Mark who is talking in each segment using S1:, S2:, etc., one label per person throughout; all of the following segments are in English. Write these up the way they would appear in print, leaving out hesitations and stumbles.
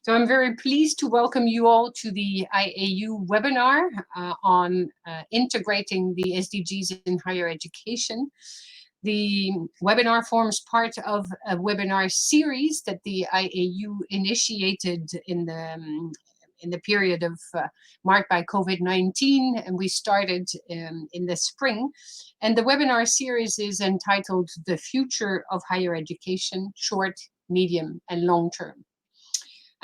S1: So I'm very pleased to welcome you all to the IAU webinar on integrating the SDGs in higher education. The webinar forms part of a webinar series that the IAU initiated in the period of marked by COVID-19, and we started in the spring. And the webinar series is entitled The Future of Higher Education, Short, Medium, and Long Term.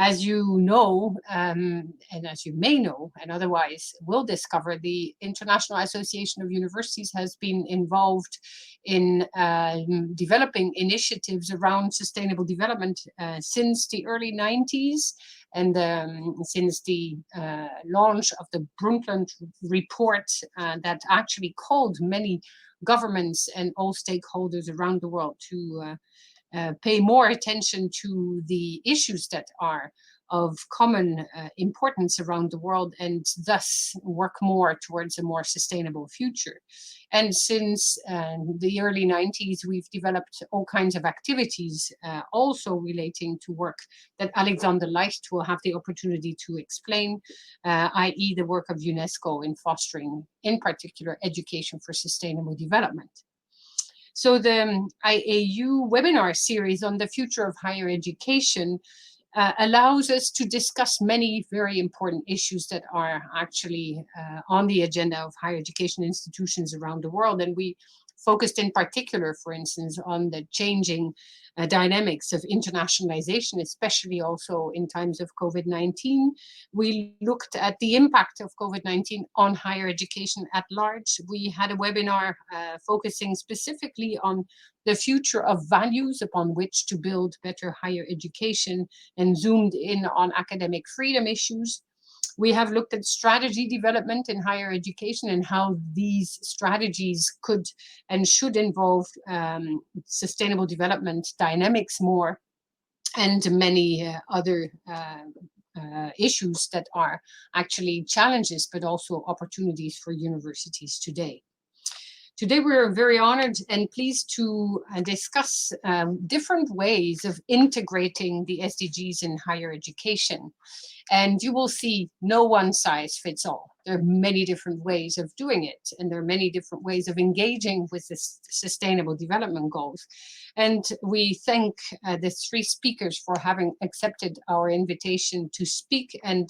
S1: As you know, and as you may know, and otherwise will discover, the International Association of Universities has been involved in developing initiatives around sustainable development since the early 90s, and since the launch of the Brundtland report that actually called many governments and all stakeholders around the world to pay more attention to the issues that are of common importance around the world, and thus work more towards a more sustainable future. And since the early 90s, we've developed all kinds of activities also relating to work that Alexander Leicht will have the opportunity to explain, i.e. the work of UNESCO in fostering, in particular, education for sustainable development. So the IAU webinar series on the future of higher education allows us to discuss many very important issues that are actually on the agenda of higher education institutions around the world. And we focused in particular, for instance, on the changing dynamics of internationalization, especially also in times of COVID-19. We looked at the impact of COVID-19 on higher education at large. We had a webinar focusing specifically on the future of values upon which to build better higher education, and zoomed in on academic freedom issues. We have looked at strategy development in higher education and how these strategies could and should involve sustainable development dynamics more, and many other issues that are actually challenges, but also opportunities for universities today. Today, we're very honored and pleased to discuss different ways of integrating the SDGs in higher education. And you will see no one size fits all. There are many different ways of doing it, and there are many different ways of engaging with the sustainable development goals. And we thank the three speakers for having accepted our invitation to speak and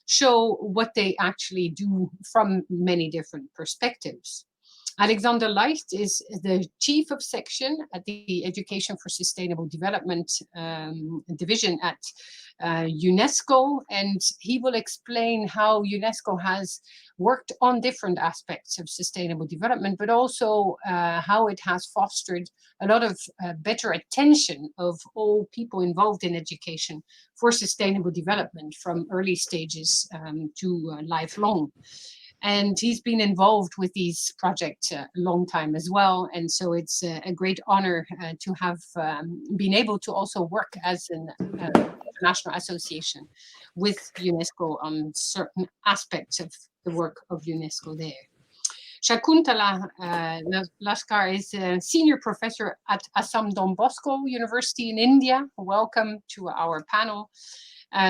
S1: show what they actually do from many different perspectives. Alexander Leicht is the Chief of Section at the Education for Sustainable Development division at UNESCO, and he will explain how UNESCO has worked on different aspects of sustainable development, but also how it has fostered a lot of better attention of all people involved in education for sustainable development from early stages to lifelong. And he's been involved with these projects a long time as well. And so it's a great honor to have been able to also work as an international association with UNESCO on certain aspects of the work of UNESCO there. Shakuntala Laskar is a senior professor at Assam Don Bosco University in India. Welcome to our panel.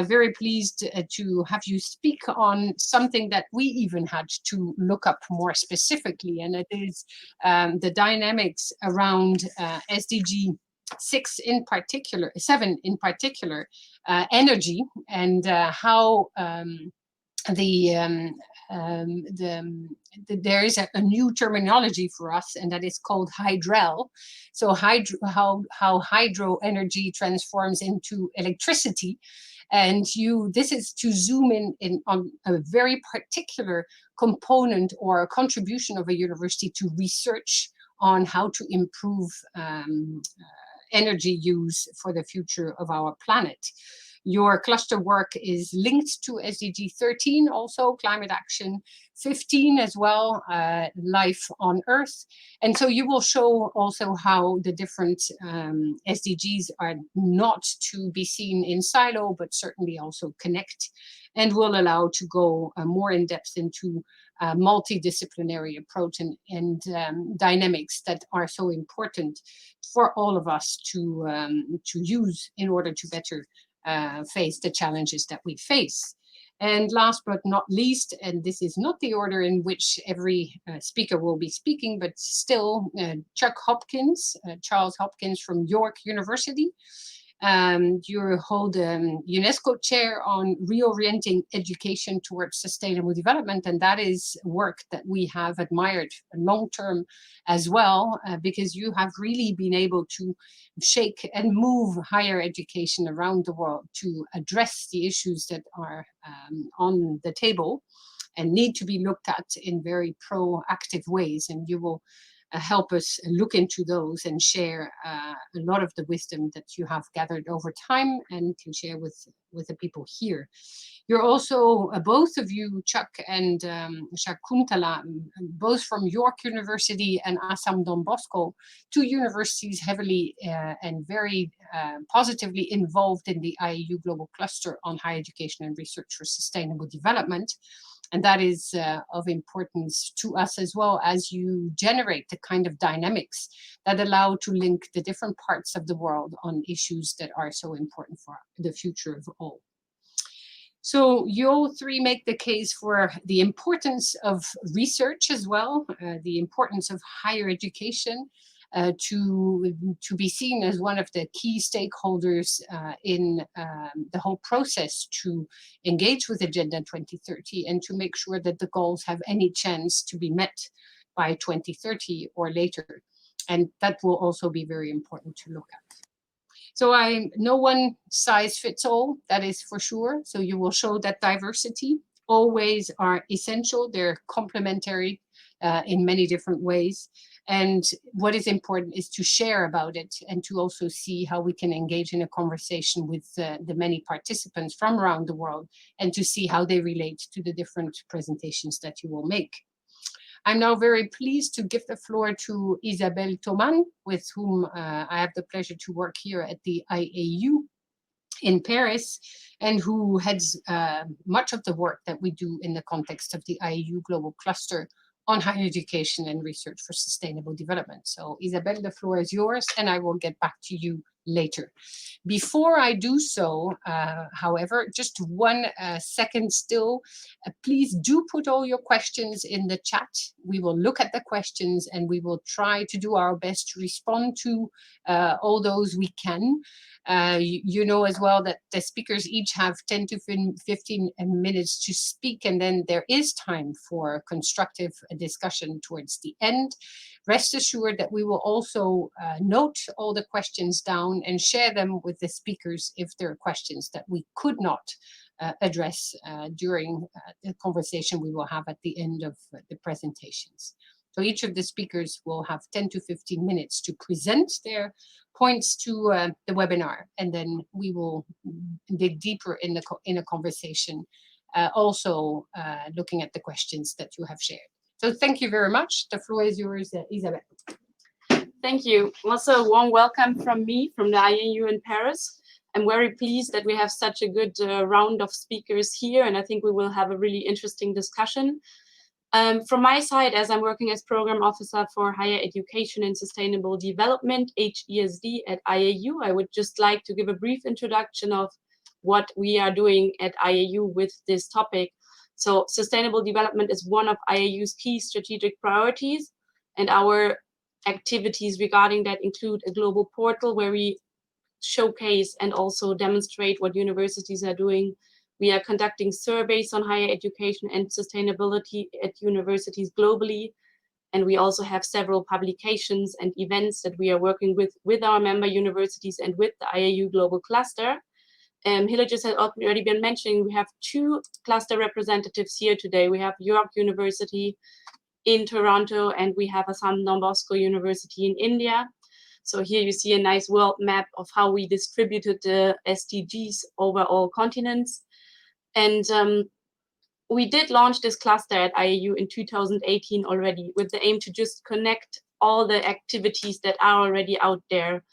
S1: Very pleased to have you speak on something that we even had to look up more specifically, and it is the dynamics around SDG 7 in particular, energy, and how there is a new terminology for us, and that is called hydrel. So how hydro energy transforms into electricity. And this is to zoom in on a very particular component or a contribution of a university to research on how to improve energy use for the future of our planet. Your cluster work is linked to SDG 13, also climate action, 15 as well, life on Earth. And so you will show also how the different SDGs are not to be seen in silo, but certainly also connect, and will allow to go more in depth into multidisciplinary approach and dynamics that are so important for all of us to use in order to better face the challenges that we face. And last but not least, and this is not the order in which every speaker will be speaking, but still, Charles Hopkins from York University. You hold a UNESCO chair on reorienting education towards sustainable development, and that is work that we have admired long term as well, because you have really been able to shake and move higher education around the world to address the issues that are on the table and need to be looked at in very proactive ways. And you will help us look into those and share a lot of the wisdom that you have gathered over time and can share with the people here. You're also, both of you, Chuck and Shakuntala, both from York University and Assam Don Bosco, two universities heavily and very positively involved in the IAU Global Cluster on Higher Education and Research for Sustainable Development. And that is of importance to us as well, as you generate the kind of dynamics that allow to link the different parts of the world on issues that are so important for the future of all. So you all three make the case for the importance of research as well, the importance of higher education, to be seen as one of the key stakeholders in the whole process to engage with Agenda 2030 and to make sure that the goals have any chance to be met by 2030 or later. And that will also be very important to look at. So no one size fits all, that is for sure. So you will show that diversity always are essential. They're complementary in many different ways. And what is important is to share about it and to also see how we can engage in a conversation with the many participants from around the world and to see how they relate to the different presentations that you will make. I'm now very pleased to give the floor to Isabelle Thoman, with whom I have the pleasure to work here at the IAU in Paris, and who heads much of the work that we do in the context of the IAU Global Cluster on higher education and research for sustainable development. So Isabelle, the floor is yours, and I will get back to you later. Before I do so, however, just 1 second still, please do put all your questions in the chat. We will look at the questions and we will try to do our best to respond to all those we can. You know as well that the speakers each have 10 to 15 minutes to speak, and then there is time for constructive discussion towards the end. Rest assured that we will also note all the questions down and share them with the speakers if there are questions that we could not address during the conversation we will have at the end of the presentations. So each of the speakers will have 10 to 15 minutes to present their points to the webinar, and then we will dig deeper in a conversation, also looking at the questions that you have shared. So thank you very much. The floor is yours, Isabelle.
S2: Thank you. Also, a warm welcome from me, from the IAU in Paris. I'm very pleased that we have such a good round of speakers here, and I think we will have a really interesting discussion. From my side, as I'm working as Program Officer for Higher Education and Sustainable Development, HESD at IAU, I would just like to give a brief introduction of what we are doing at IAU with this topic. So sustainable development is one of IAU's key strategic priorities, and our activities regarding that include a global portal where we showcase and also demonstrate what universities are doing. We are conducting surveys on higher education and sustainability at universities globally. And we also have several publications and events that we are working with our member universities and with the IAU Global Cluster. Hilla just had already been mentioning, we have 2 cluster representatives here today. We have York University in Toronto, and we have Assam Don Bosco University in India. So here you see a nice world map of how we distributed the SDGs over all continents. And we did launch this cluster at IAU in 2018 already, with the aim to just connect all the activities that are already out there.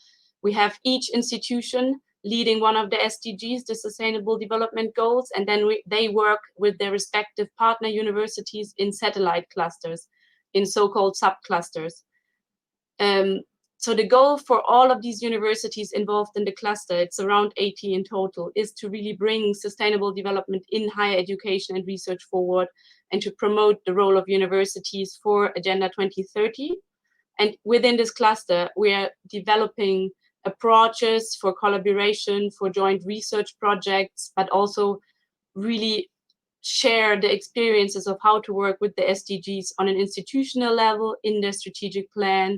S2: We have each institution leading one of the SDGs, the Sustainable Development Goals, and then they work with their respective partner universities in satellite clusters, in so-called sub-clusters. So the goal for all of these universities involved in the cluster, it's around 80 in total, is to really bring sustainable development in higher education and research forward, and to promote the role of universities for Agenda 2030. And within this cluster, we are developing approaches for collaboration, for joint research projects, but also really share the experiences of how to work with the SDGs on an institutional level, in their strategic plan,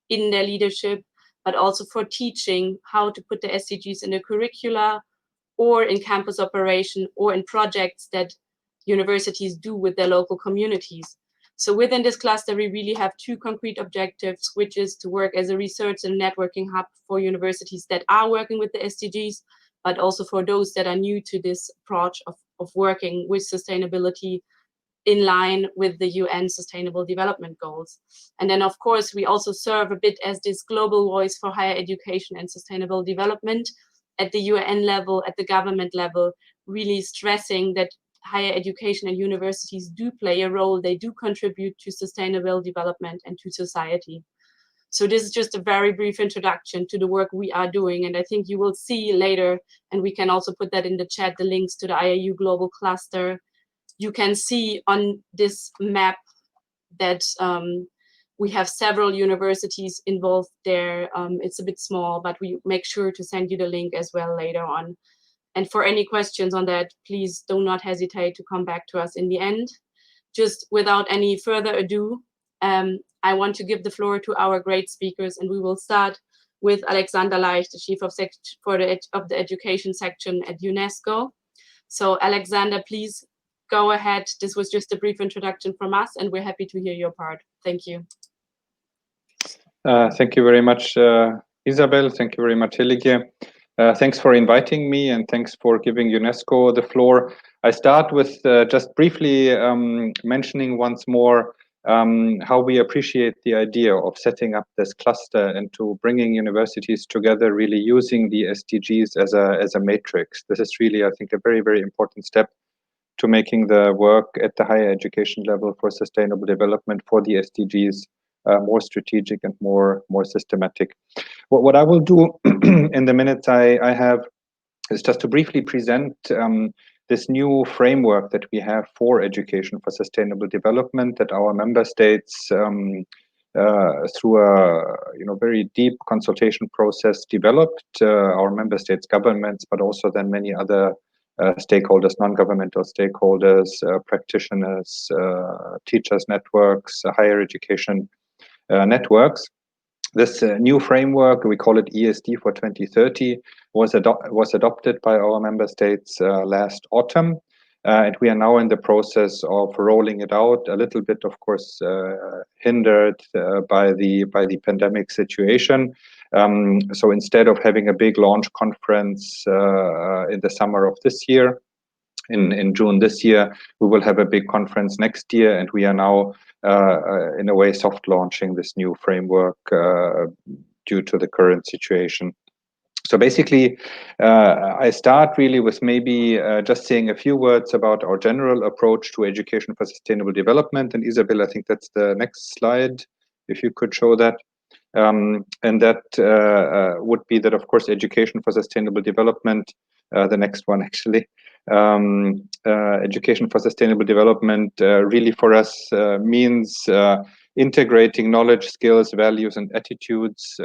S2: in their leadership, but also for teaching how to put the SDGs in the curricula or in campus operation or in projects that universities do with their local communities. So within this cluster, we really have two concrete objectives, which is to work as a research and networking hub for universities that are working with the SDGs, but also for those that are new to this approach of working with sustainability in line with the UN Sustainable Development Goals. And then, of course, we also serve a bit as this global voice for higher education and sustainable development at the UN level, at the government level, really stressing that higher education and universities do play a role, they do contribute to sustainable development and to society. So this is just a very brief introduction to the work we are doing. And I think you will see later, and we can also put that in the chat, the links to the IAU Global Cluster. You can see on this map that we have several universities involved there. It's a bit small, but we make sure to send you the link as well later on. And for any questions on that, please do not hesitate to come back to us in the end. Just without any further ado, I want to give the floor to our great speakers, and we will start with Alexander Leicht, the Chief of the Education Section at UNESCO. So Alexander, please go ahead. This was just a brief introduction from us, and we're happy to hear your part. Thank you.
S3: Thank you very much, Isabel. Thank you very much, Hillige. Thanks for inviting me, and thanks for giving UNESCO the floor. I start with just briefly mentioning once more how we appreciate the idea of setting up this cluster and to bringing universities together, really using the SDGs as a matrix. This is really, I think, a very, very important step to making the work at the higher education level for sustainable development for the SDGs more strategic and more systematic. What I will do in the minutes I have is just to briefly present this new framework that we have for education for sustainable development that our member states through a very deep consultation process developed, our member states governments, but also then many other stakeholders, non-governmental stakeholders, practitioners, teachers networks, higher education networks. This new framework, we call it ESD for 2030, was adopted by our member states last autumn. And we are now in the process of rolling it out, a little bit, of course, hindered by the pandemic situation. So instead of having a big launch conference in the summer of this year, in June this year, we will have a big conference next year, and we are now in a way soft launching this new framework due to the current situation. So basically, I start really with maybe just saying a few words about our general approach to education for sustainable development. And Isabel, I think that's the next slide, if you could show that. And that would be that, of course, education for sustainable development, the next one actually, education for sustainable development really for us means integrating knowledge, skills, values, and attitudes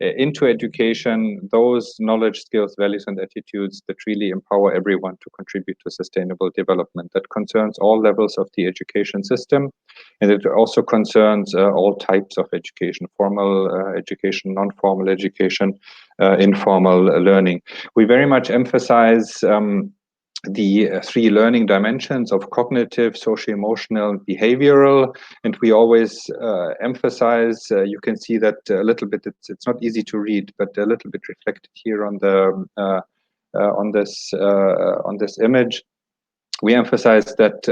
S3: into education, those knowledge, skills, values, and attitudes that really empower everyone to contribute to sustainable development. That concerns all levels of the education system, and it also concerns all types of education, formal education, non-formal education, informal learning. We very much emphasize the three learning dimensions of cognitive, socio-emotional, behavioral, and we always emphasize, you can see that a little bit, it's not easy to read, but a little bit reflected here on the on this image. We emphasize that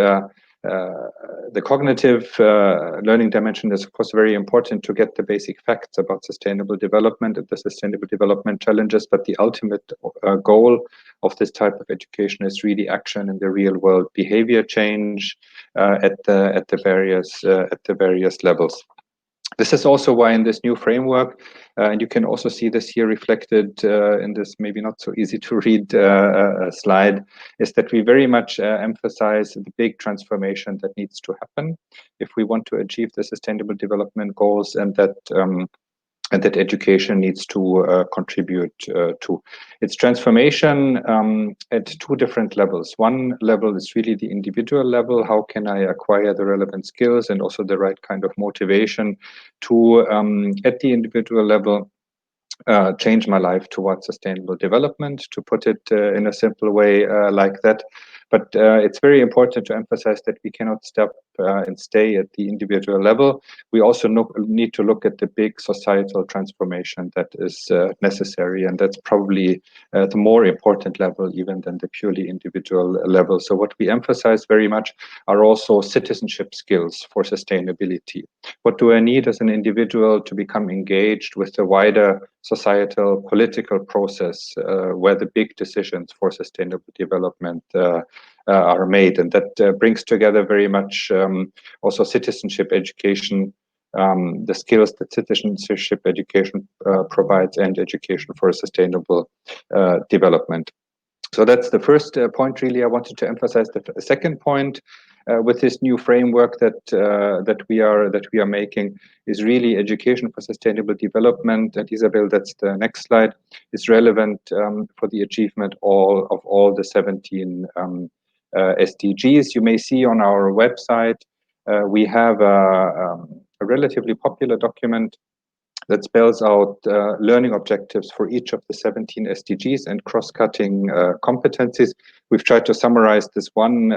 S3: the cognitive learning dimension is, of course, very important to get the basic facts about sustainable development and the sustainable development challenges, but the ultimate goal of this type of education is really action in the real world, behavior change at the various levels. This is also why in this new framework, and you can also see this here reflected in this maybe not so easy to read slide, is that we very much emphasize the big transformation that needs to happen if we want to achieve the Sustainable Development Goals, and that education needs to contribute to its transformation at two different levels. One level is really the individual level. How can I acquire the relevant skills and also the right kind of motivation to, at the individual level, change my life towards sustainable development, to put it in a simple way like that. But it's very important to emphasize that we cannot stop and stay at the individual level. We also need to look at the big societal transformation that is necessary, and that's probably the more important level even than the purely individual level. So what we emphasize very much are also citizenship skills for sustainability. What do I need as an individual to become engaged with the wider societal political process where the big decisions for sustainable development are made? And that brings together very much also citizenship education, the skills that citizenship education provides, and education for sustainable development. So that's the first point really I wanted to emphasize. The second point with this new framework that we are making is really education for sustainable development. And Isabel, that's the next slide, is relevant for the achievement of all the 17 SDGs. You may see on our website we have a relatively popular document that spells out learning objectives for each of the 17 SDGs and cross-cutting competencies. We've tried to summarize this one,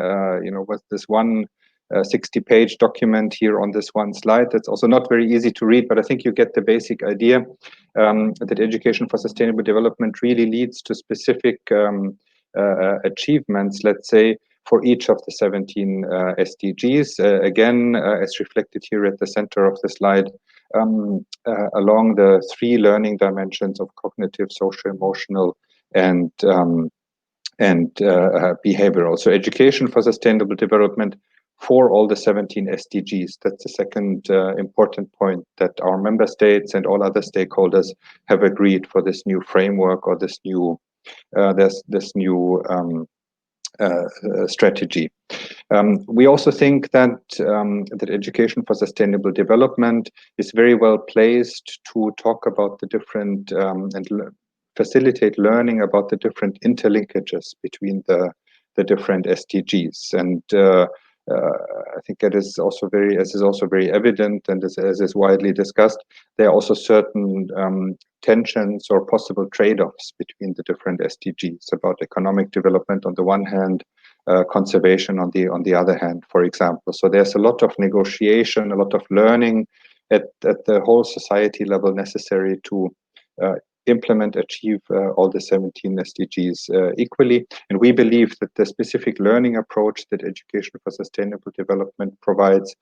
S3: with this one 60-page document here on this one slide. That's also not very easy to read, but I think you get the basic idea that education for sustainable development really leads to specific achievements, let's say, for each of the 17 SDGs. Again, as reflected here at the center of the slide, along the three learning dimensions of cognitive, social, emotional, and behavioral. So education for sustainable development for all the 17 SDGs. That's the second important point that our member states and all other stakeholders have agreed for this new framework or this new strategy. We also think that that education for sustainable development is very well placed to talk about the different and facilitate learning about the different interlinkages between the different SDGs. And I think it is also as is also very evident and as is widely discussed, there are also certain tensions or possible trade-offs between the different SDGs about economic development on the one hand, conservation on the other hand, for example. So there's a lot of negotiation, a lot of learning at the whole society level necessary to achieve all the 17 SDGs equally. And we believe that the specific learning approach that education for sustainable development provides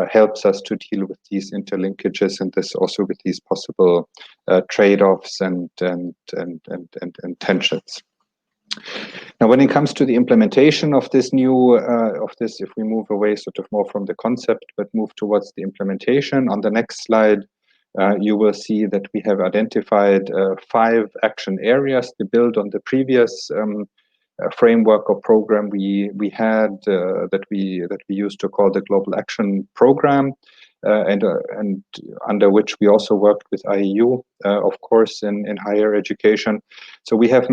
S3: helps us to deal with these interlinkages and this also with these possible trade-offs and tensions. Now, when it comes to the implementation of this new, if we move away sort of more from the concept, but move towards the implementation, on the next slide, you will see that we have identified 5 action areas to build on the previous framework or program we had that we used to call the Global Action Program, and under which we also worked with IAU, of course, in higher education. So we have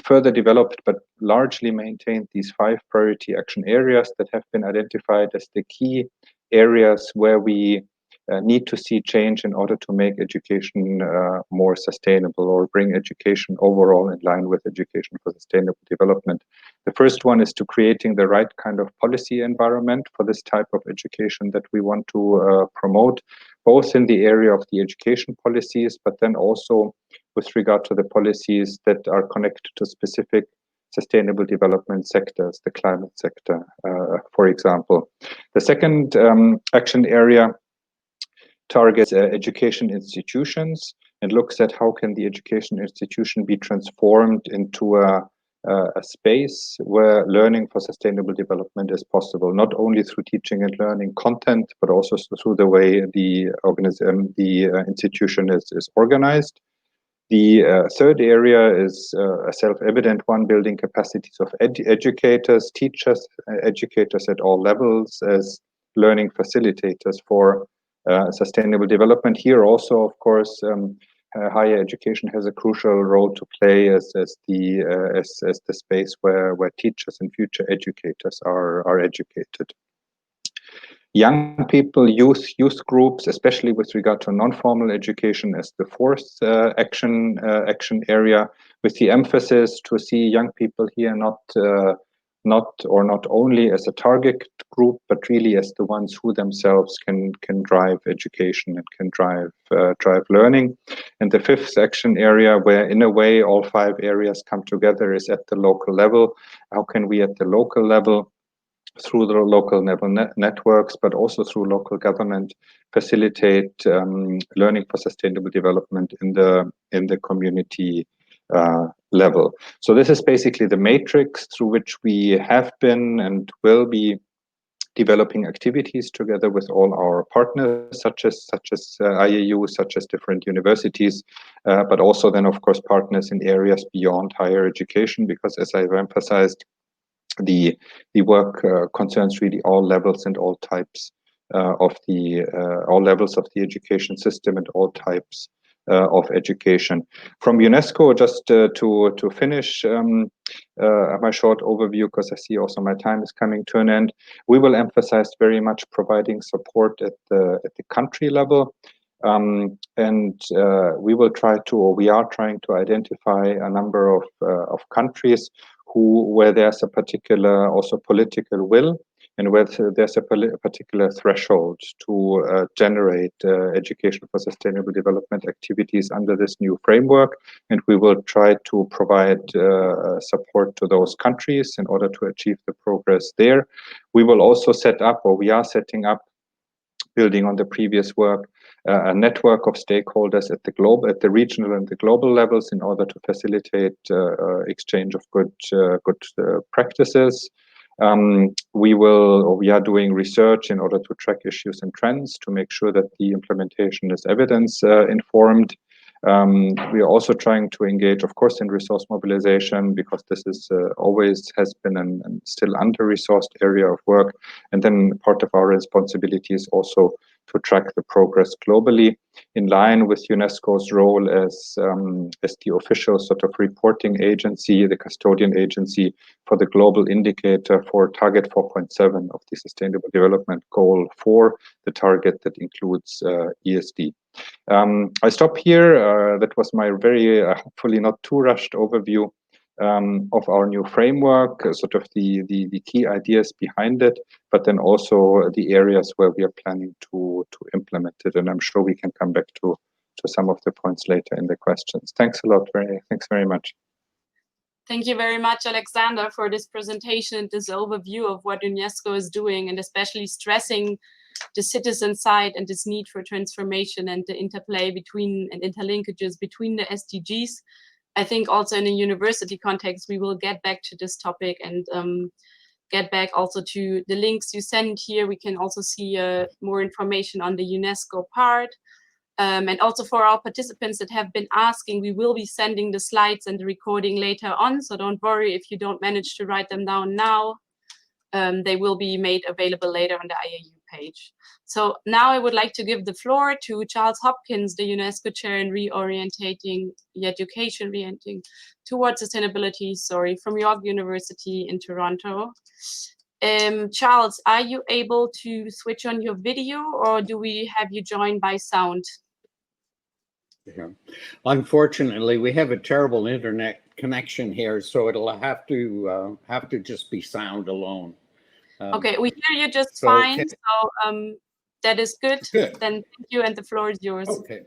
S3: further developed, but largely maintained these 5 priority action areas that have been identified as the key areas where we need to see change in order to make education more sustainable or bring education overall in line with education for sustainable development. The first one is to creating the right kind of policy environment for this type of education that we want to promote, both in the area of the education policies, but then also with regard to the policies that are connected to specific sustainable development sectors, the climate sector, for example. The second action area targets education institutions and looks at how can the education institution be transformed into a a space where learning for sustainable development is possible, not only through teaching and learning content, but also through the way the institution is organized. The third area is a self-evident one, building capacities of educators, teachers, educators at all levels as learning facilitators for sustainable development. Here also, of course, higher education has a crucial role to play as the space where teachers and future educators are educated. Young people, youth groups, especially with regard to non-formal education, as the fourth action area, with the emphasis to see young people here not only as a target group, but really as the ones who themselves can drive education and can drive learning. And the fifth action area, where in a way all five areas come together, is at the local level. How can we at the local level, through the local networks, but also through local government, facilitate learning for sustainable development in the community level. So this is basically the matrix through which we have been and will be developing activities together with all our partners, such as IAU, such as different universities, but also then, of course, partners in areas beyond higher education, because as I've emphasized, the work concerns really all levels and all types of all levels of the education system and all types of education. From UNESCO, just to finish my short overview, because I see also my time is coming to an end, we will emphasize very much providing support at the country level. And we will try to, or we are trying to identify a number of countries where there's a particular also political will, and where there's a particular threshold to generate education for sustainable development activities under this new framework. And we will try to provide support to those countries in order to achieve the progress there. We will also set up, or we are setting up, building on the previous work, a network of stakeholders at the regional and the global levels in order to facilitate exchange of good practices. We are doing research in order to track issues and trends to make sure that the implementation is evidence informed. We are also trying to engage, of course, in resource mobilization, because this is always has been and still under-resourced area of work. And then part of our responsibility is also to track the progress globally, in line with UNESCO's role as the official sort of reporting agency, the custodian agency for the global indicator for target 4.7 of the Sustainable Development Goal 4, the target that includes ESD. I stop here. That was my very hopefully not too rushed overview of our new framework, sort of the key ideas behind it, but then also the areas where we are planning to implement it. And I'm sure we can come back to some of the points later in the questions. Thanks a lot. Thanks very much.
S2: Thank you very much, Alexander, for this presentation and this overview of what UNESCO is doing, and especially stressing the citizen side and this need for transformation and the interplay between and interlinkages between the SDGs. I think also in a university context, we will get back to this topic and get back also to the links you send here. We can also see more information on the UNESCO part. And also for our participants that have been asking, we will be sending the slides and the recording later on. So don't worry if you don't manage to write them down now. They will be made available later on the IAU page. So now I would like to give the floor to Charles Hopkins, the UNESCO chair in reorientating education, towards sustainability, from York University in Toronto. Charles, are you able to switch on your video, or do we have you join by sound?
S4: Yeah. Unfortunately, we have a terrible internet connection here, so it'll have to just be sound alone.
S2: Okay, we hear you just fine. Okay. So that is good. Then thank you, and the floor is yours.
S4: Okay.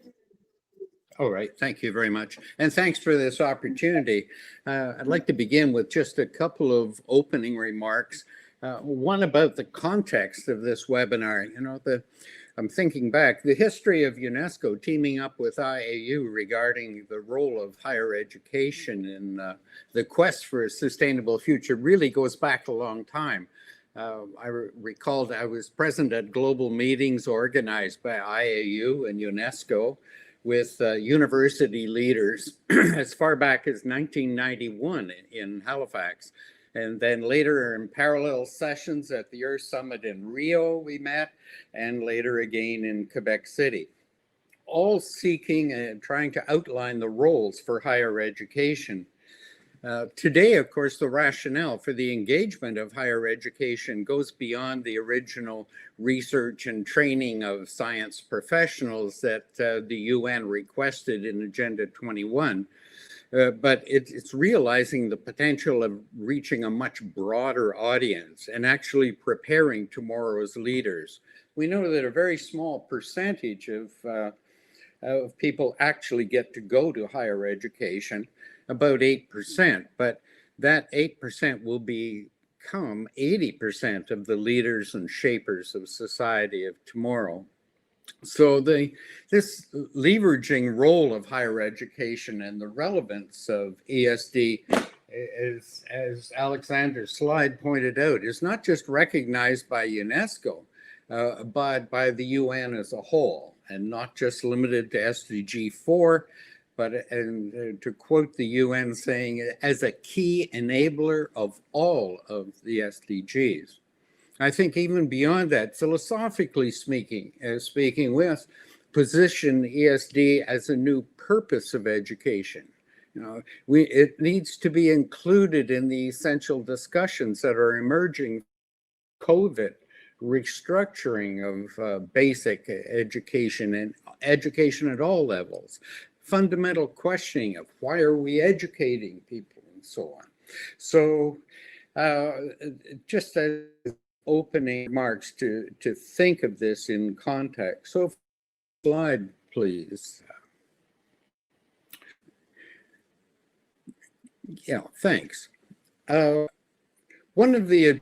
S4: All right. Thank you very much, and thanks for this opportunity. I'd like to begin with just a couple of opening remarks. One about the context of this webinar. I'm thinking back, the history of UNESCO teaming up with IAU regarding the role of higher education in the quest for a sustainable future really goes back a long time. I recall that I was present at global meetings organized by IAU and UNESCO with university leaders as far back as 1991 in Halifax. And then later in parallel sessions at the Earth Summit in Rio, we met, and later again in Quebec City, all seeking and trying to outline the roles for higher education. Today, of course, the rationale for the engagement of higher education goes beyond the original research and training of science professionals that the UN requested in Agenda 21. But it's realizing the potential of reaching a much broader audience and actually preparing tomorrow's leaders. We know that a very small percentage of people actually get to go to higher education, about 8%, but that 8% will become 80% of the leaders and shapers of society of tomorrow. So this leveraging role of higher education and the relevance of ESD, as Alexander's slide pointed out, is not just recognized by UNESCO, but by the UN as a whole, and not just limited to SDG 4, but to quote the UN saying, as a key enabler of all of the SDGs. I think even beyond that, philosophically speaking, with position ESD as a new purpose of education. It needs to be included in the essential discussions that are emerging. COVID, restructuring of basic education and education at all levels, fundamental questioning of why are we educating people and so on. So just as opening remarks to think of this in context. So slide, please. Yeah, thanks. One of the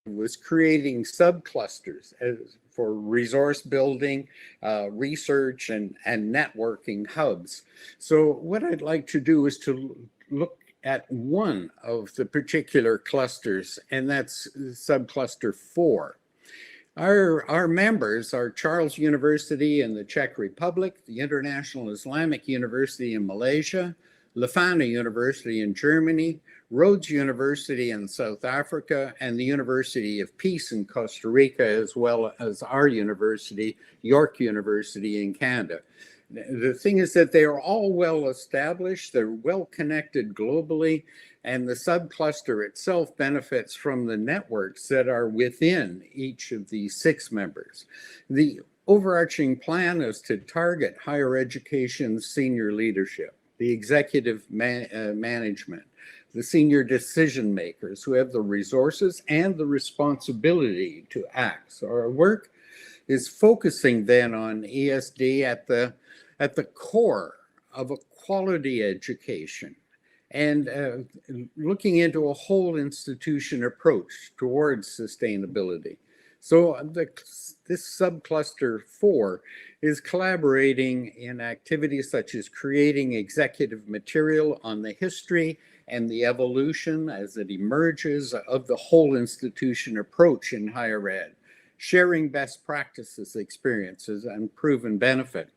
S4: was creating subclusters for resource building, research, and networking hubs. So what I'd like to do is to look at one of the particular clusters, and that's subcluster 4. Our members are Charles University in the Czech Republic, the International Islamic University in Malaysia, Lefana University in Germany, Rhodes University in South Africa, and the University of Peace in Costa Rica, as well as our university, York University in Canada. The thing is that they are all well established, they're well connected globally, and the subcluster itself benefits from the networks that are within each of these 6 members. The overarching plan is to target higher education senior leadership, the executive management, the senior decision makers who have the resources and the responsibility to act. So our work is focusing then on ESD at the core of a quality education and looking into a whole institution approach towards sustainability. So this subcluster 4 is collaborating in activities such as creating executive material on the history and the evolution as it emerges of the whole institution approach in higher ed, sharing best practices, experiences, and proven benefit.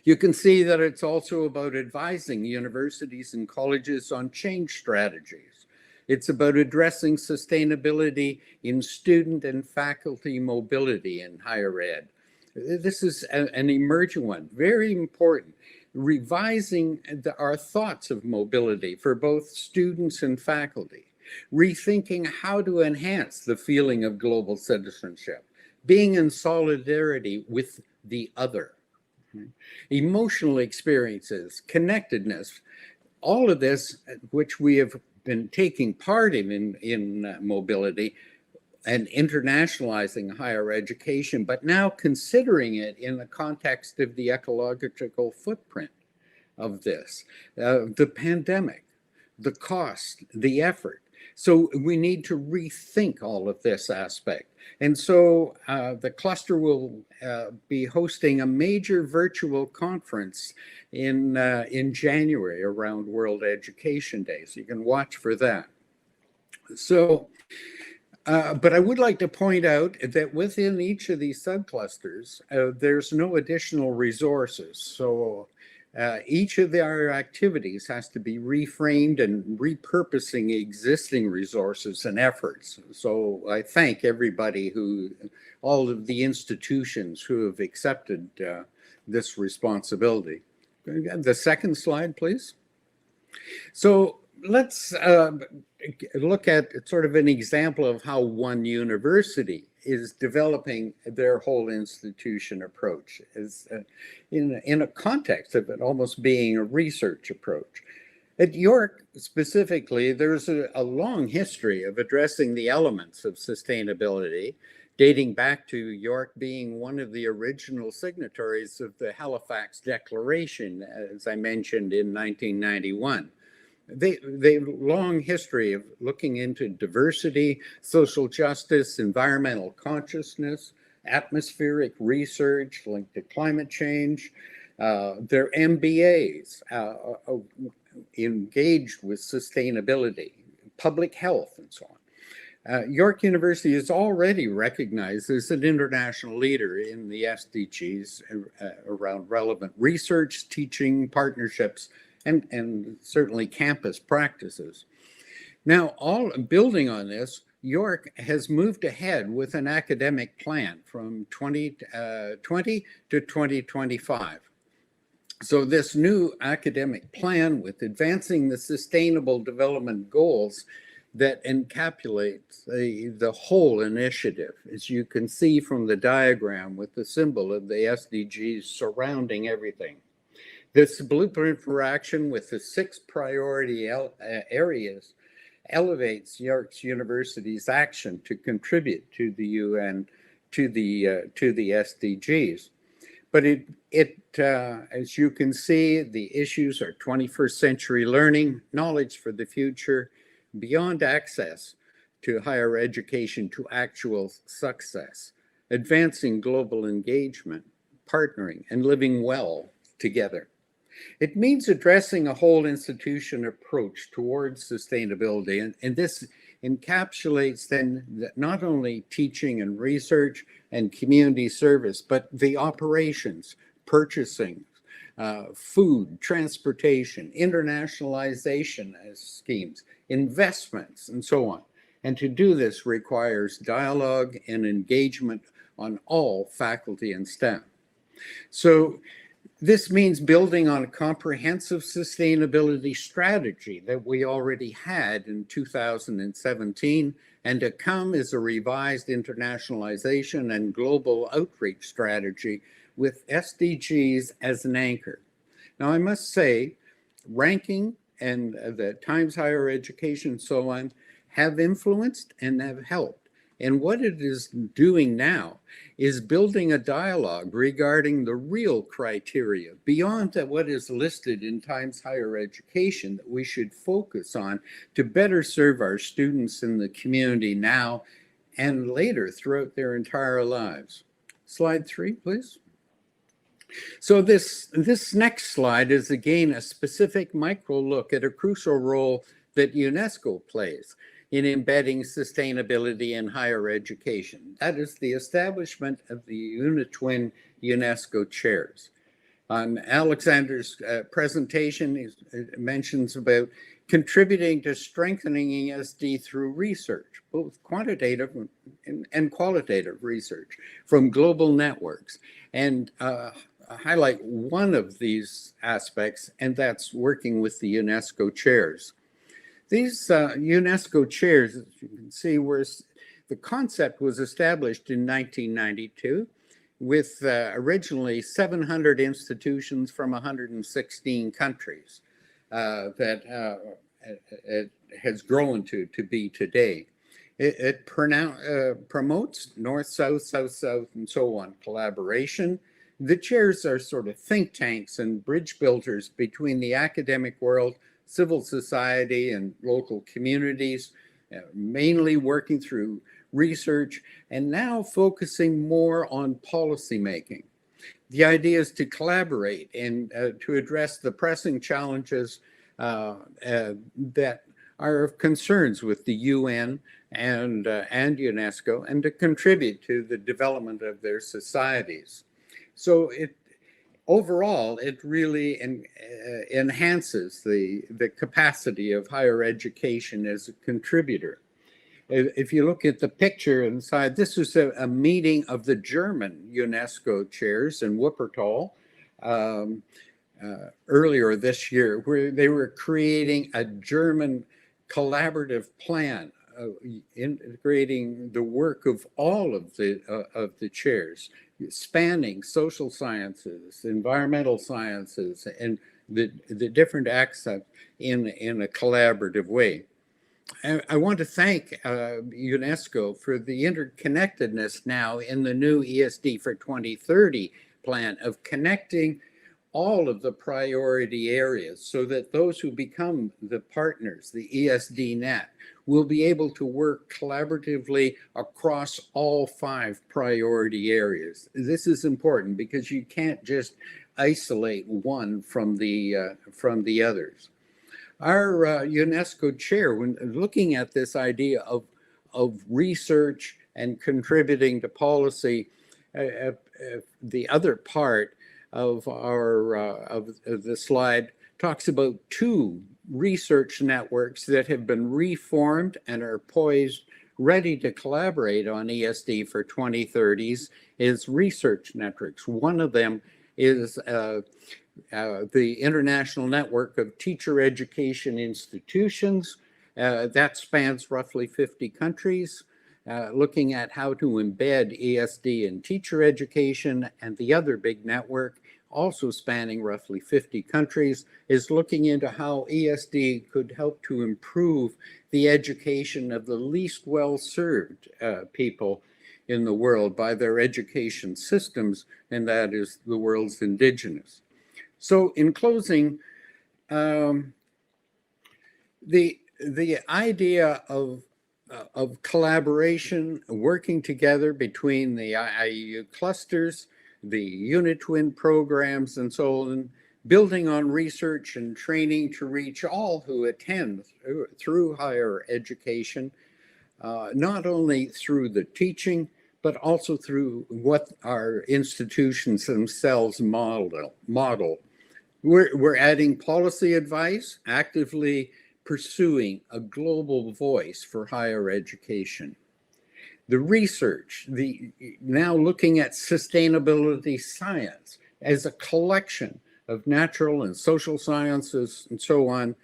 S4: You can see that it's also about advising universities and colleges on change strategies. It's about addressing sustainability in student and faculty mobility in higher ed. This is an emerging one, very important. Revising our thoughts of mobility for both students and faculty. Rethinking how to enhance the feeling of global citizenship. Being in solidarity with the other. Emotional experiences, connectedness, all of this, which we have been taking part in mobility and internationalizing higher education, but now considering it in the context of the ecological footprint of this, the pandemic, the cost, the effort. So we need to rethink all of this aspect. And so the cluster will be hosting a major virtual conference in January around World Education Day. So you can watch for that. So, but I would like to point out that within each of these subclusters, there's no additional resources. So each of our activities has to be reframed and repurposing existing resources and efforts. So I thank everybody all of the institutions who have accepted this responsibility. The second slide, please. So let's look at sort of an example of how one university is developing their whole institution approach in a context of it almost being a research approach. At York specifically, there's a long history of addressing the elements of sustainability, dating back to York being one of the original signatories of the Halifax Declaration, as I mentioned, in 1991. They have a long history of looking into diversity, social justice, environmental consciousness, atmospheric research linked to climate change. Their MBAs engaged with sustainability, public health, and so on. York University is already recognized as an international leader in the SDGs around relevant research, teaching, partnerships, and certainly campus practices. Now, building on this, York has moved ahead with an academic plan from 2020 to 2025. So this new academic plan with advancing the Sustainable Development Goals that encapsulates the whole initiative, as you can see from the diagram with the symbol of the SDGs surrounding everything. This blueprint for action with the 6 priority areas elevates York University's action to contribute to the UN, to the SDGs. But as you can see, the issues are 21st century learning, knowledge for the future, beyond access to higher education to actual success, advancing global engagement, partnering, and living well together. It means addressing a whole institution approach towards sustainability, and this encapsulates then not only teaching and research and community service, but the operations, purchasing, food, transportation, internationalization as schemes, investments, and so on. And to do this requires dialogue and engagement on all faculty and staff. So this means building on a comprehensive sustainability strategy that we already had in 2017, and to come is a revised internationalization and global outreach strategy with SDGs as an anchor. Now, I must say, ranking and the Times Higher Education and so on have influenced and have helped. And what it is doing now is building a dialogue regarding the real criteria beyond what is listed in Times Higher Education that we should focus on to better serve our students in the community now and later throughout their entire lives. Slide 3, please. So this next slide is again a specific micro look at a crucial role that UNESCO plays in embedding sustainability in higher education. That is the establishment of the UNITWIN UNESCO chairs. On Alexander's presentation, he mentions about contributing to strengthening ESD through research, both quantitative and qualitative research from global networks. And highlight one of these aspects, and that's working with the UNESCO chairs. These UNESCO chairs, as you can see, the concept was established in 1992 with originally 700 institutions from 116 countries that it has grown to be today. It promotes North, South, South, South, and so on collaboration. The chairs are sort of think tanks and bridge builders between the academic world, civil society and local communities, mainly working through research, and now focusing more on policymaking. The idea is to collaborate and to address the pressing challenges that are of concerns with the UN and UNESCO, and to contribute to the development of their societies. So overall, it really enhances the capacity of higher education as a contributor. If you look at the picture inside, this was a meeting of the German UNESCO chairs in Wuppertal earlier this year, where they were creating a German collaborative plan, integrating the work of all of the chairs, spanning social sciences, environmental sciences, and the different accents in a collaborative way. I want to thank UNESCO for the interconnectedness now in the new ESD for 2030 plan of connecting all of the priority areas so that those who become the partners, the ESD net, will be able to work collaboratively across all 5 priority areas. This is important because you can't just isolate one from the others. Our UNESCO chair, when looking at this idea of research and contributing to policy, the other part of the slide talks about 2 research networks that have been reformed and are poised, ready to collaborate on ESD for 2030s is research networks. One of them is the International Network of Teacher Education Institutions. That spans roughly 50 countries, looking at how to embed ESD in teacher education. And the other big network, also spanning roughly 50 countries, is looking into how ESD could help to improve the education of the least well-served people in the world by their education systems, and that is the world's indigenous. So in closing, the idea of collaboration, working together between the IAU clusters, the UniTwin programs, and so on, building on research and training to reach all who attend through higher education, not only through the teaching, but also through what our institutions themselves model. We're adding policy advice, actively pursuing a global voice for higher education. The research, now looking at sustainability science as a collection of natural and social sciences and so on,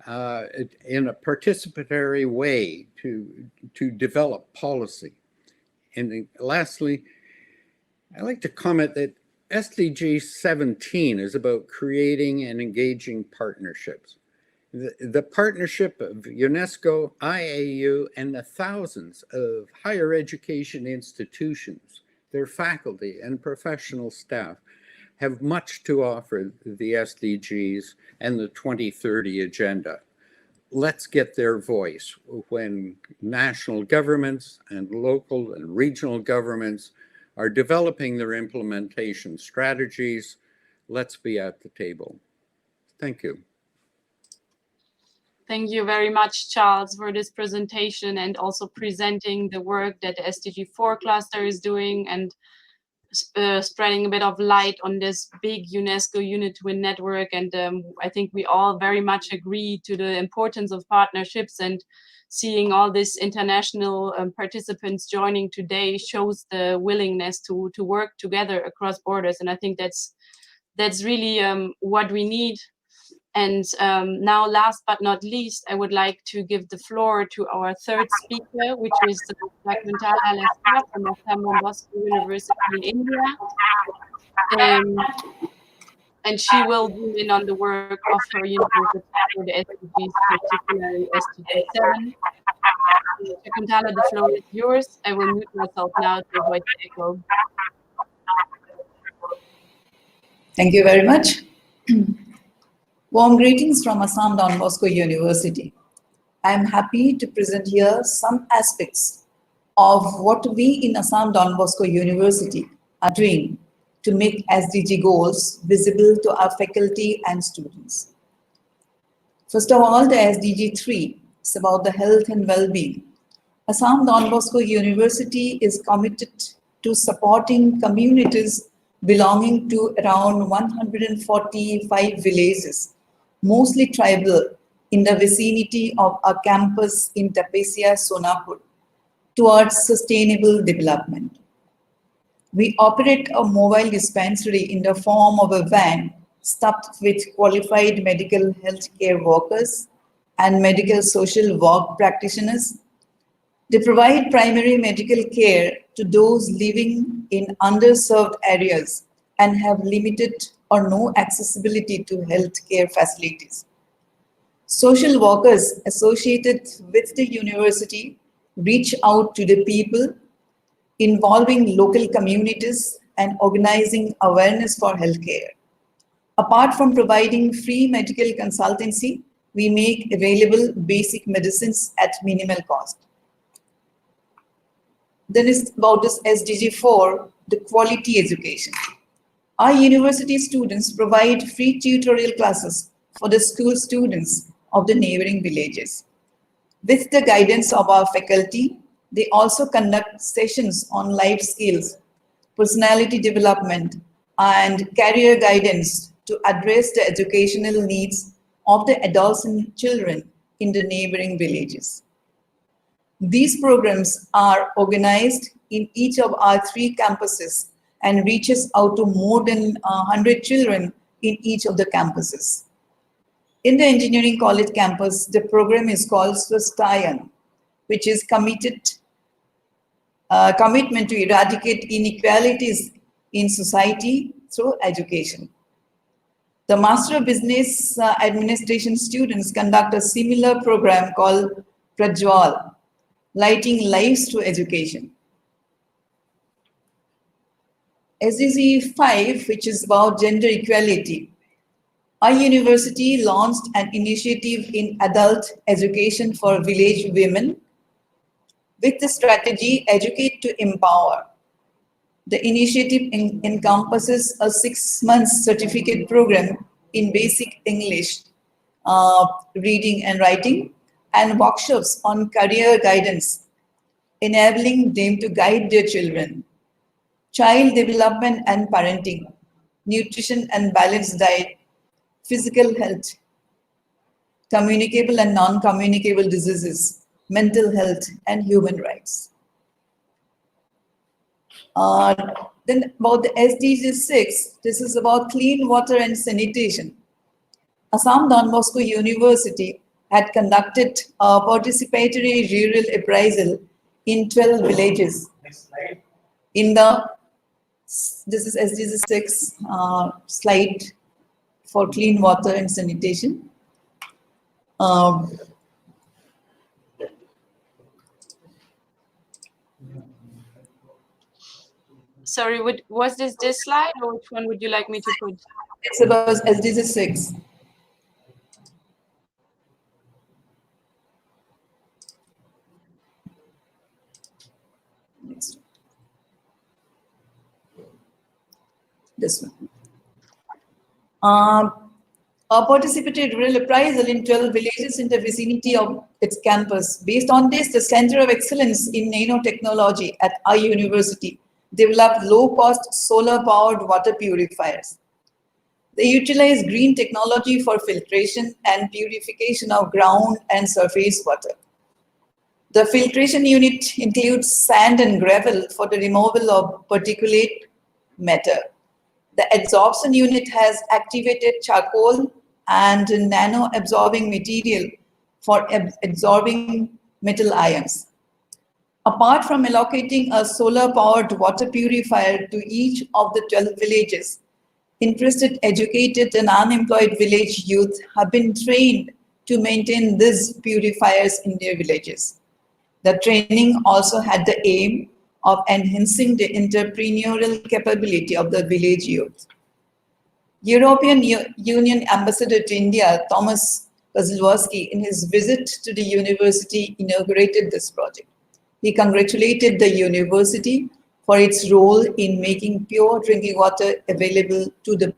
S4: in a participatory way to develop policy. And then lastly, I'd like to comment that SDG 17 is about creating and engaging partnerships. The partnership of UNESCO, IAU, and the thousands of higher education institutions, their faculty and professional staff, have much to offer the SDGs and the 2030 agenda. Let's get their voice when national governments and local and regional governments are developing their implementation strategies. Let's be at the table. Thank you.
S2: Thank you very much, Charles, for this presentation and also presenting the work that the SDG 4 cluster is doing and spreading a bit of light on this big UNESCO UniTwin network. And I think we all very much agree to the importance of partnerships, and seeing all these international participants joining today shows the willingness to work together across borders. And I think that's really what we need. And now, last but not least, I would like to give the floor to our third speaker, which is Shakuntala Laskar from University in India. And she will zoom in on the work of her university for the SDGs, particularly SDG 7. Shakuntala, the floor is yours. I will mute myself now to avoid the echo.
S5: Thank you very much. Warm greetings from Assam Don Bosco University. I am happy to present here some aspects of what we in Assam Don Bosco University are doing to make SDG goals visible to our faculty and students. First of all, the SDG 3 is about the health and well-being. Assam Don Bosco University is committed to supporting communities belonging to around 145 villages, mostly tribal, in the vicinity of our campus in Tapesia, Sonapur, towards sustainable development. We operate a mobile dispensary in the form of a van stuffed with qualified medical healthcare workers and medical social work practitioners. They provide primary medical care to those living in underserved areas and have limited or no accessibility to healthcare facilities. Social workers associated with the university reach out to the people, involving local communities and organizing awareness for healthcare. Apart from providing free medical consultancy, we make available basic medicines at minimal cost. Then it's about this SDG 4, the quality education. Our university students provide free tutorial classes for the school students of the neighboring villages. With the guidance of our faculty, they also conduct sessions on life skills, personality development, and career guidance to address the educational needs of the adults and children in the neighboring villages. These programs are organized in each of our 3 campuses and reaches out to more than 100 children in each of the campuses. In the engineering college campus, the program is called Swastayan, which is commitment to eradicate inequalities in society through education. The Master of Business Administration students conduct a similar program called Prajwal, lighting lives through education. SDG 5, which is about gender equality. Our university launched an initiative in adult education for village women with the strategy Educate to Empower. The initiative encompasses a 6-month certificate program in basic English, reading and writing, and workshops on career guidance, enabling them to guide their children. Child development and parenting, nutrition and balanced diet, physical health, communicable and non-communicable diseases, mental health, and human rights. Then about the SDG 6, this is about clean water and sanitation. Assam Don Bosco University had conducted a participatory rural appraisal in 12 villages.
S6: Next slide.
S5: This is SDG 6 slide for clean water and sanitation.
S2: Sorry, was this slide, or which one would you like me to put?
S5: It's about SDG 6. Next. This one. A participated rural appraisal in 12 villages in the vicinity of its campus. Based on this, the Center of Excellence in Nanotechnology at our university developed low-cost solar-powered water purifiers. They utilize green technology for filtration and purification of ground and surface water. The filtration unit includes sand and gravel for the removal of particulate matter. The adsorption unit has activated charcoal and nano-absorbing material for absorbing metal ions. Apart from allocating a solar-powered water purifier to each of the 12 villages, interested, educated, and unemployed village youth have been trained to maintain these purifiers in their villages. The training also had the aim of enhancing the entrepreneurial capability of the village youth. European Union Ambassador to India, Thomas Kozlowski, in his visit to the university, inaugurated this project. He congratulated the university for its role in making pure drinking water available to the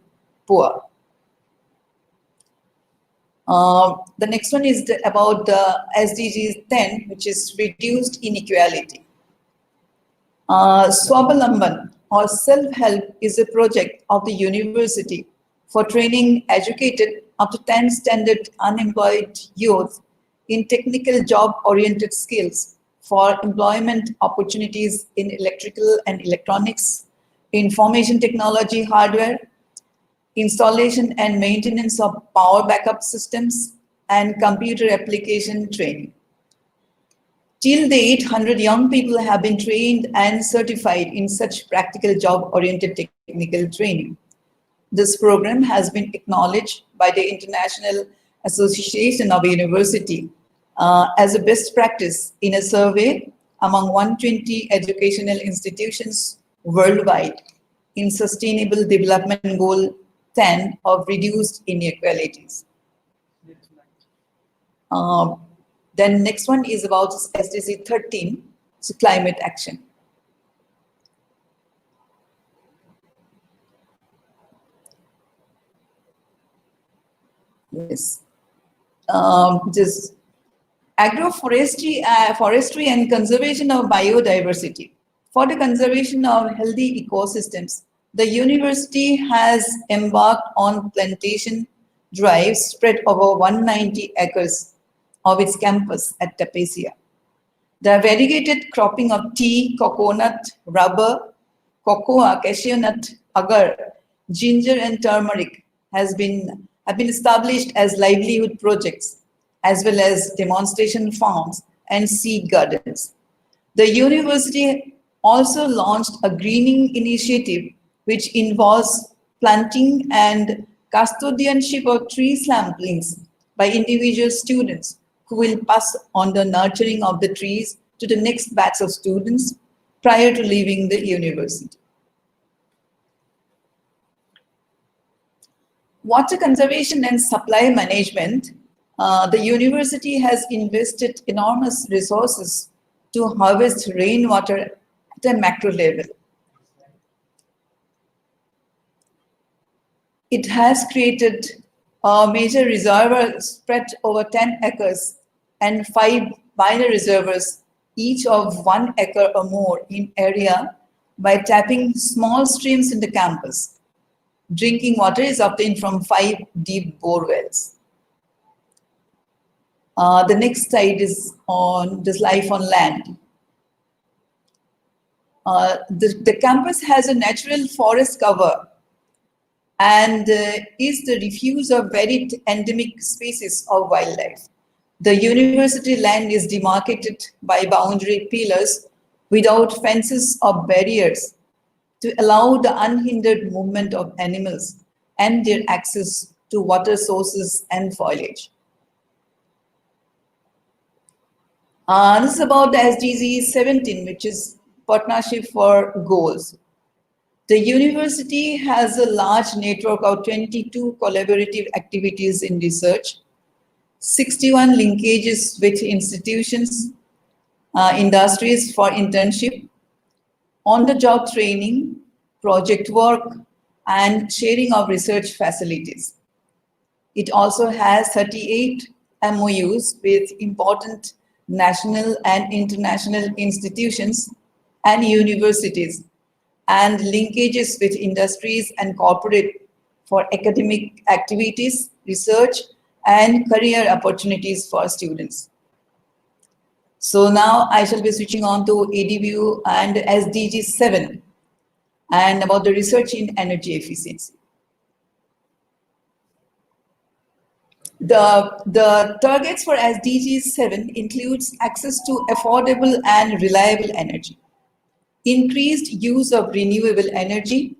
S5: poor. The next one is about the SDGs 10, which is reduced inequality. Swabalamban, or self-help, is a project of the university for training educated up to 10 standard unemployed youth in technical job-oriented skills for employment opportunities in electrical and electronics, information technology hardware, installation and maintenance of power backup systems, and computer application training. Till date, 100 young people have been trained and certified in such practical job-oriented technical training. This program has been acknowledged by the International Association of University as a best practice in a survey among 120 educational institutions worldwide in Sustainable Development Goal 10 of reduced inequalities. Then next one is about SDG 13, so climate action. Yes, just agroforestry, forestry and conservation of biodiversity. For the conservation of healthy ecosystems, the university has embarked on plantation drives spread over 190 acres of its campus at Tapesia. The variegated cropping of tea, coconut, rubber, cocoa, cashew nut, agar, ginger, and turmeric have been established as livelihood projects, as well as demonstration farms and seed gardens. The university also launched a greening initiative which involves planting and custodianship of tree samplings by individual students who will pass on the nurturing of the trees to the next batch of students prior to leaving the university. Water conservation and supply management. The university has invested enormous resources to harvest rainwater at a macro level. It has created a major reservoir spread over 10 acres and 5 minor reservoirs, each of 1 acre or more in area, by tapping small streams in the campus. Drinking water is obtained from 5 deep bore wells. The next slide is on this life on land. The campus has a natural forest cover and is the refuge of varied endemic species of wildlife. The university land is demarcated by boundary pillars without fences or barriers to allow the unhindered movement of animals and their access to water sources and foliage. This is about the SDG 17, which is Partnership for Goals. The university has a large network of 22 collaborative activities in research, 61 linkages with institutions, industries for internship, on-the-job training, project work, and sharing of research facilities. It also has 38 MOUs with important national and international institutions and universities, and linkages with industries and corporate for academic activities, research, and career opportunities for students. So now I shall be switching on to ADVU and SDG 7 and about the research in energy efficiency. The targets for SDG 7 includes access to affordable and reliable energy, increased use of renewable energy,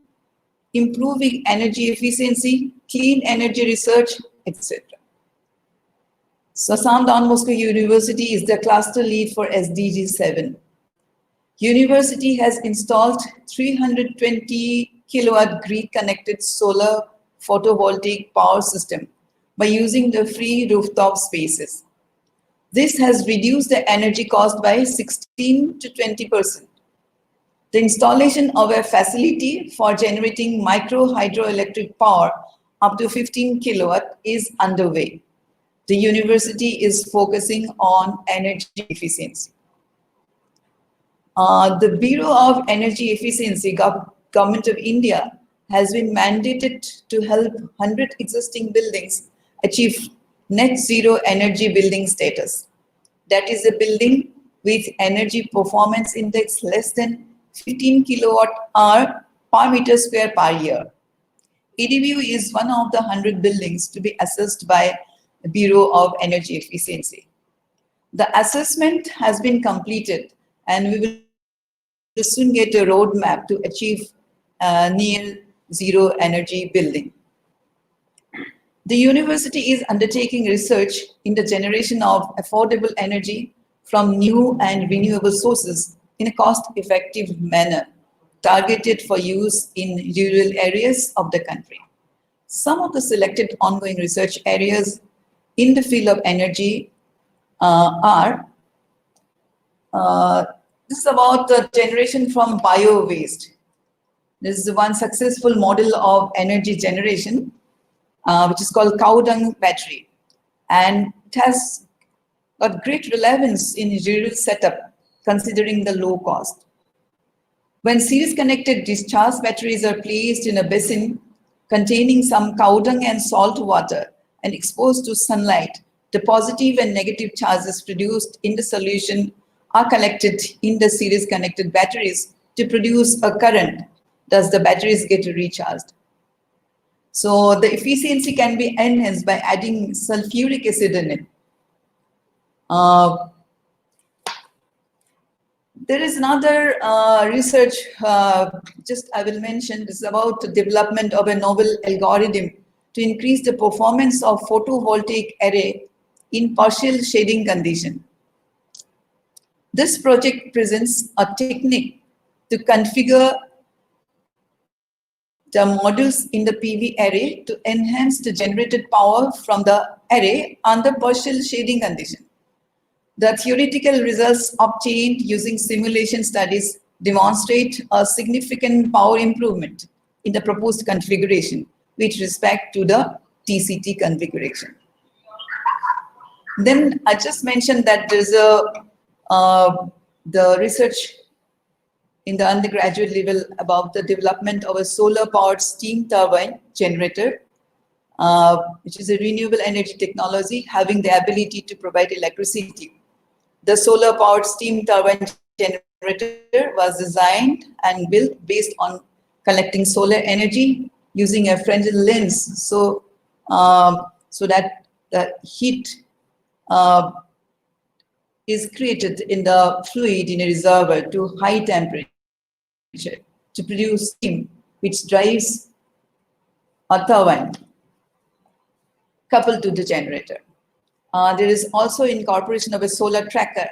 S5: improving energy efficiency, clean energy research, etc. So Assam Don Bosco University is the cluster lead for SDG 7. University has installed 320 kilowatt grid connected solar photovoltaic power system by using the free rooftop spaces. This has reduced the energy cost by 16 to 20%. The installation of a facility for generating micro hydroelectric power up to 15 kilowatt is underway. The university is focusing on energy efficiency. The Bureau of Energy Efficiency, Government of India, has been mandated to help 100 existing buildings achieve net zero energy building status. That is a building with energy performance index less than 15 kilowatt hour per meter square per year. EDBU is one of the 100 buildings to be assessed by the Bureau of Energy Efficiency. The assessment has been completed and we will soon get a roadmap to achieve near zero energy building. The university is undertaking research in the generation of affordable energy from new and renewable sources in a cost-effective manner, targeted for use in rural areas of the country. Some of the selected ongoing research areas in the field of energy are this is about the generation from bio-waste. This is one successful model of energy generation, which is called cow dung battery. And it has got great relevance in rural setup, considering the low cost. When series-connected discharge batteries are placed in a basin containing some cow dung and salt water and exposed to sunlight, the positive and negative charges produced in the solution are collected in the series-connected batteries to produce a current. Thus, the batteries get recharged. So the efficiency can be enhanced by adding sulfuric acid in it. There is another research, just I will mention, this is about the development of a novel algorithm to increase the performance of photovoltaic array in partial shading condition. This project presents a technique to configure the modules in the PV array to enhance the generated power from the array under partial shading condition. The theoretical results obtained using simulation studies demonstrate a significant power improvement in the proposed configuration with respect to the TCT configuration. Then I just mentioned that there's the research in the undergraduate level about the development of a solar-powered steam turbine generator, which is a renewable energy technology having the ability to provide electricity. The solar-powered steam turbine generator was designed and built based on collecting solar energy using a Fresnel lens, so that the heat is created in the fluid in a reservoir to high temperature to produce steam, which drives a turbine coupled to the generator. There is also incorporation of a solar tracker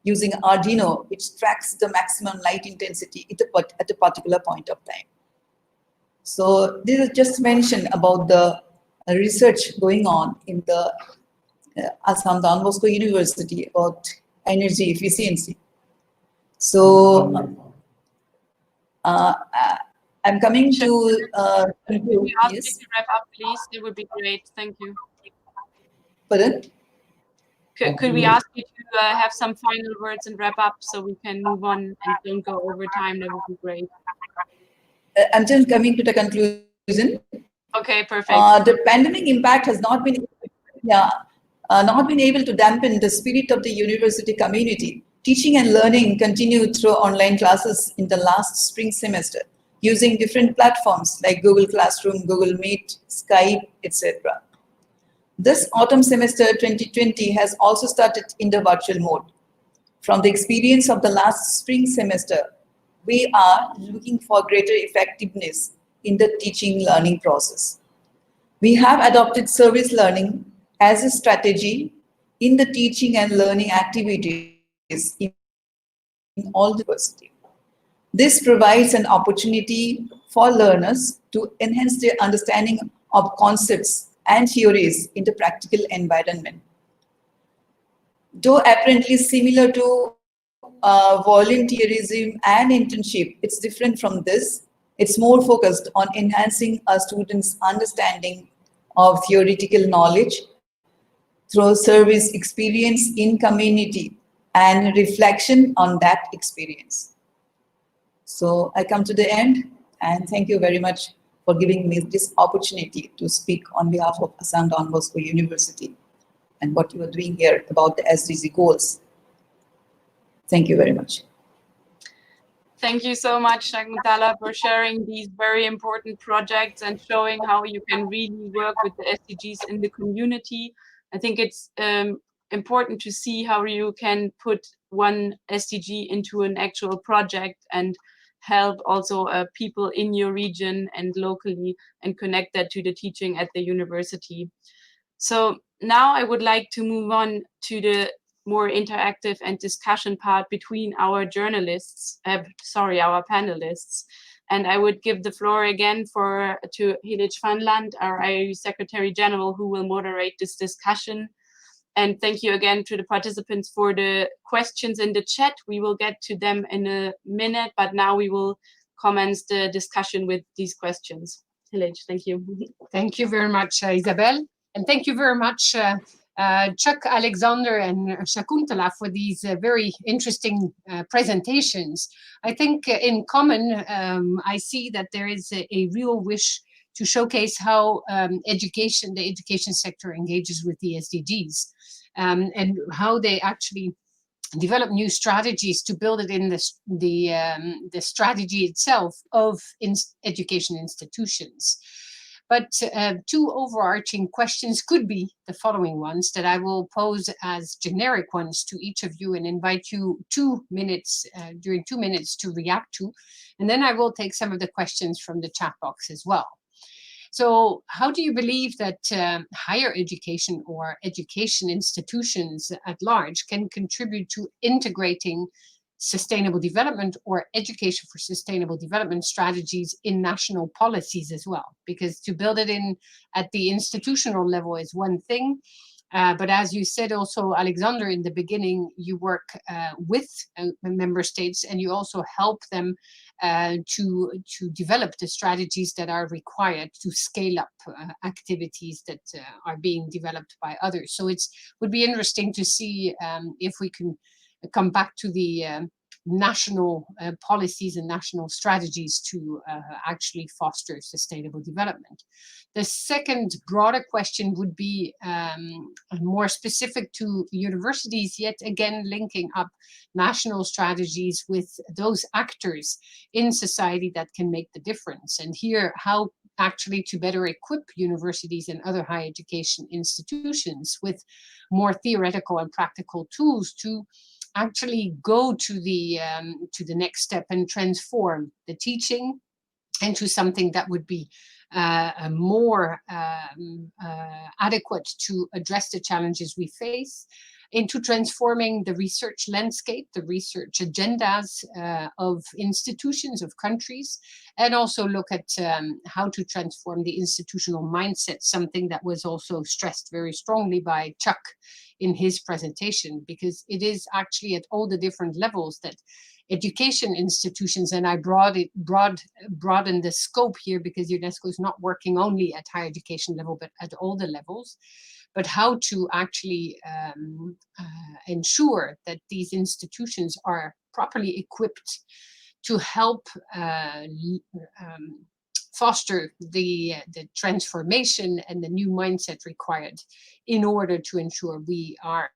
S5: using Arduino, which tracks the maximum light intensity at a particular point of time. So this is just mention about the research going on in the Assam Don Bosco University about energy efficiency. So I'm coming to conclude.
S2: We ask
S5: Yes.
S2: you to wrap up, please. It would be great. Thank you.
S5: Pardon?
S2: Could we ask you to have some final words and wrap up so we can move on and don't go over time? That would be great.
S5: I'm just coming to the conclusion.
S2: Okay, perfect.
S5: The pandemic impact has not been, not been able to dampen the spirit of the university community. Teaching and learning continued through online classes in the last spring semester using different platforms like Google Classroom, Google Meet, Skype, etc. This autumn semester 2020 has also started in the virtual mode. From the experience of the last spring semester, we are looking for greater effectiveness in the teaching learning process. We have adopted service learning as a strategy in the teaching and learning activities in all the university. This provides an opportunity for learners to enhance their understanding of concepts and theories in the practical environment. Though apparently similar to volunteerism and internship, it's different from this. It's more focused on enhancing a student's understanding of theoretical knowledge through service experience in community and reflection on that experience. So I come to the end, and thank you very much for giving me this opportunity to speak on behalf of Assam Don Bosco University and what you are doing here about the SDG goals. Thank you very much.
S2: Thank you so much, Shakuntala, for sharing these very important projects and showing how you can really work with the SDGs in the community. I think it's important to see how you can put one SDG into an actual project and help also people in your region and locally and connect that to the teaching at the university. So now I would like to move on to the more interactive and discussion part between our journalists, our panelists. And I would give the floor again to Hilij Vanland, our IAU Secretary General, who will moderate this discussion. And thank you again to the participants for the questions in the chat. We will get to them in a minute, but now we will commence the discussion with these questions. Hilij, thank you.
S1: Thank you very much, Isabel. And thank you very much, Chuck, Alexander, and Shakuntala for these very interesting presentations. I think in common, I see that there is a real wish to showcase how the education sector engages with the SDGs and how they actually develop new strategies to build it in the strategy itself of education institutions. But two overarching questions could be the following ones that I will pose as generic ones to each of you and invite you during 2 minutes to react to. And then I will take some of the questions from the chat box as well. So how do you believe that higher education or education institutions at large can contribute to integrating sustainable development or education for sustainable development strategies in national policies as well? Because to build it in at the institutional level is one thing, but as you said also, Alexander, in the beginning, you work with member states and you also help them to develop the strategies that are required to scale up activities that are being developed by others. So it would be interesting to see if we can come back to the national policies and national strategies to actually foster sustainable development. The second broader question would be more specific to universities, yet again linking up national strategies with those actors in society that can make the difference. And here, how actually to better equip universities and other higher education institutions with more theoretical and practical tools to actually go to the next step and transform the teaching into something that would be more adequate to address the challenges we face, into transforming the research landscape, the research agendas of institutions, of countries, and also look at how to transform the institutional mindset, something that was also stressed very strongly by Chuck in his presentation, because it is actually at all the different levels that education institutions, and I broaden the scope here because UNESCO is not working only at higher education level, but at all the levels, but how to actually ensure that these institutions are properly equipped to help foster the transformation and the new mindset required in order to ensure we are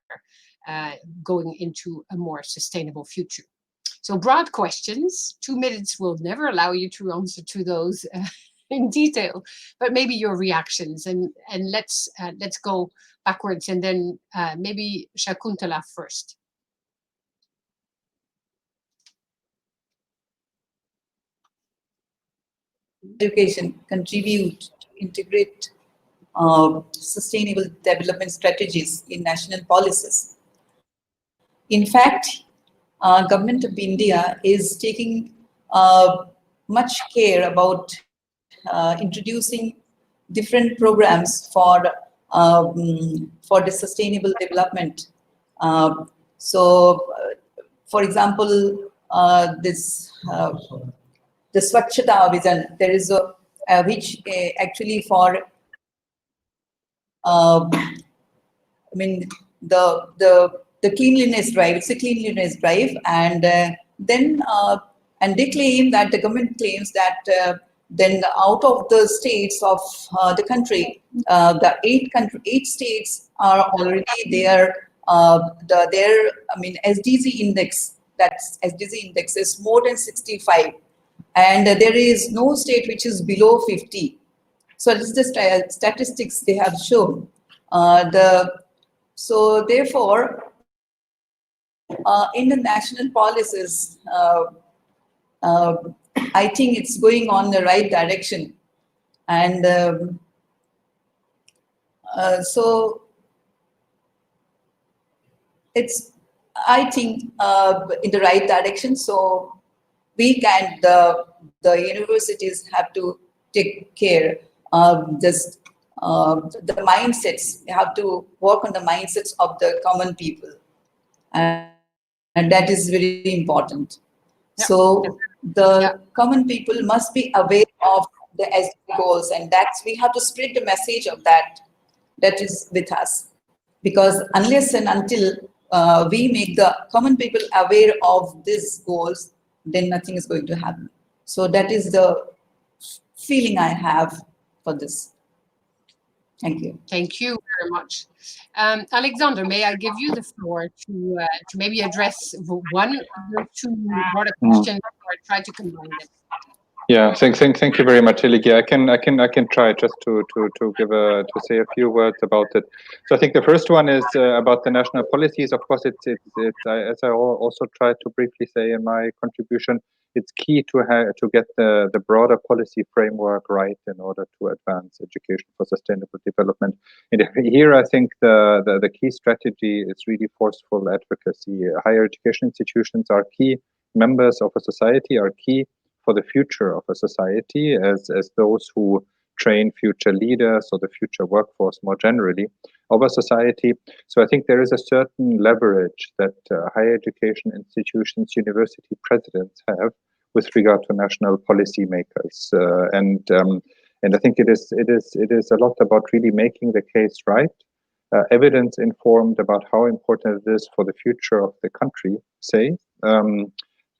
S1: going into a more sustainable future. So broad questions, 2 minutes will never allow you to answer to those in detail, but maybe your reactions, and let's go backwards, and then maybe Shakuntala first.
S5: Education contribute to integrate sustainable development strategies in national policies. In fact, Government of India is taking much care about introducing different programs for the sustainable development. For example, the Swachhata Vision, there is which actually for I mean the cleanliness drive. It's a cleanliness drive, and then they claim that the government claims that then out of the states of the country, the eight states are already there. SDG index. That's SDG index is more than 65, and there is no state which is below 50. So this is the statistics they have shown. So therefore, in the national policies, I think it's going on the right direction, and so it's, I think, in the right direction. So we can, the universities have to take care of this, the mindsets. They have to work on the mindsets of the common people, and that is very important. Yeah. So the common people must be aware of the SDG goals, and that's, we have to spread the message of that is with us, because unless and until we make the common people aware of these goals, then nothing is going to happen. So that is the feeling I have for this. Thank you.
S1: Thank you very much. Alexander, may I give you the floor to maybe address one of the two broader questions, or try to combine them?
S3: Yeah, thank you very much, Iligi. I can try just to say a few words about it. So I think the first one is about the national policies. Of course, it's as I also tried to briefly say in my contribution, it's key to get the broader policy framework right in order to advance education for sustainable development. And here, I think the key strategy is really forceful advocacy. Higher education institutions are key members of a society, are key for the future of a society, as those who train future leaders or the future workforce more generally of a society. So I think there is a certain leverage that higher education institutions, university presidents have with regard to national policy makers, and I think it is a lot about really making the case right, evidence informed about how important it is for the future of the country, say.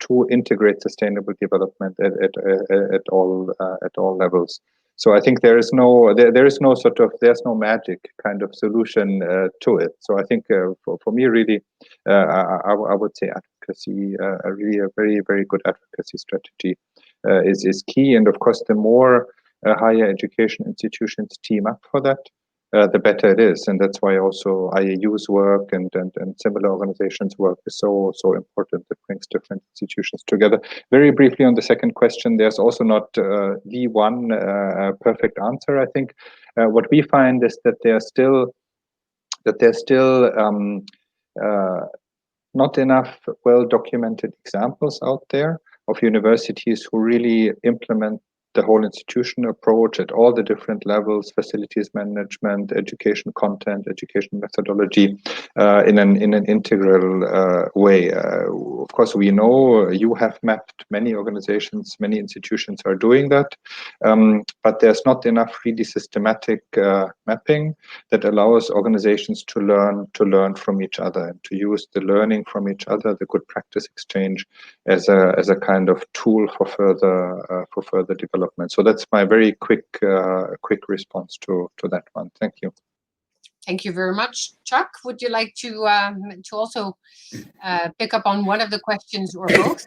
S3: To integrate sustainable development at all levels. So I think there's no magic kind of solution to it. So I think for me, really, I would say advocacy, really a very, very good advocacy strategy is key. And of course, the more higher education institutions team up for that, the better it is. And that's why also IAU's work and similar organizations' work is so important. It brings different institutions together. Very briefly on the second question, there's also not the one perfect answer. I think what we find is that there's still not enough well-documented examples out there of universities who really implement the whole institution approach at all the different levels: facilities management, education content, education methodology, in an integral way. Of course, we know you have mapped many organizations, many institutions are doing that, but there's not enough really systematic mapping that allows organizations to learn from each other and to use the learning from each other, the good practice exchange, as a kind of tool for further development. So that's my very quick response to that one. Thank you.
S1: Thank you very much. Chuck, would you like to also pick up on one of the questions or both?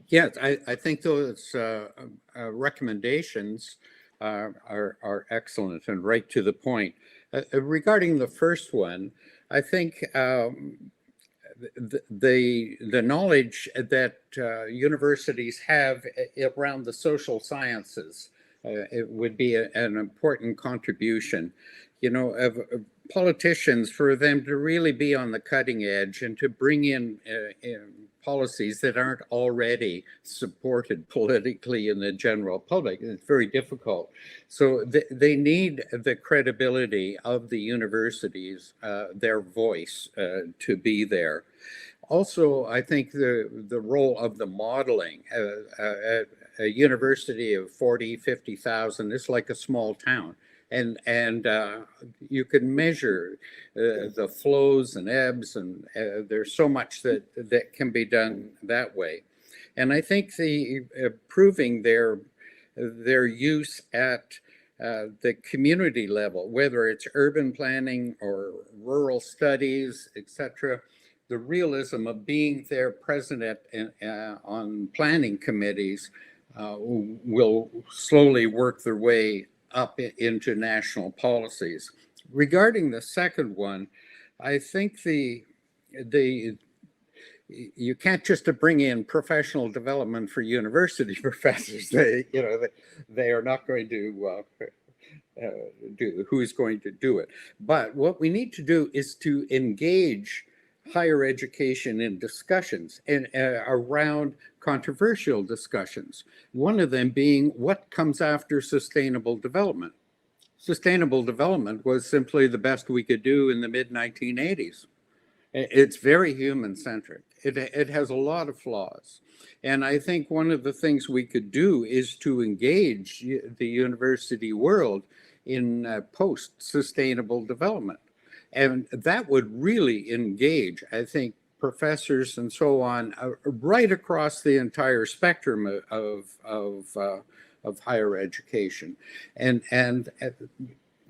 S4: Yes, I think those recommendations are excellent and right to the point. Regarding the first one, I think the knowledge that universities have around the social sciences it would be an important contribution. You know, of politicians, for them to really be on the cutting edge and to bring in policies that aren't already supported politically in the general public. It's very difficult. So they need the credibility of the universities, their voice to be there. Also, I think the role of the modeling. A university of 40, 50,000 is like a small town. And you can measure the flows and ebbs, and there's so much that can be done that way. And I think the proving their use at the community level, whether it's urban planning or rural studies, etc., the realism of being there present on planning committees will slowly work their way up into national policies. Regarding the second one, I think you can't just bring in professional development for university professors. They are not going to do. Who is going to do it? But what we need to do is to engage higher education in discussions and around controversial discussions. One of them being what comes after sustainable development. Sustainable development was simply the best we could do in the mid-1980s. It's very human-centric. It has a lot of flaws. And I think one of the things we could do is to engage the university world in post-sustainable development. And that would really engage, I think, professors and so on, right across the entire spectrum of higher education. And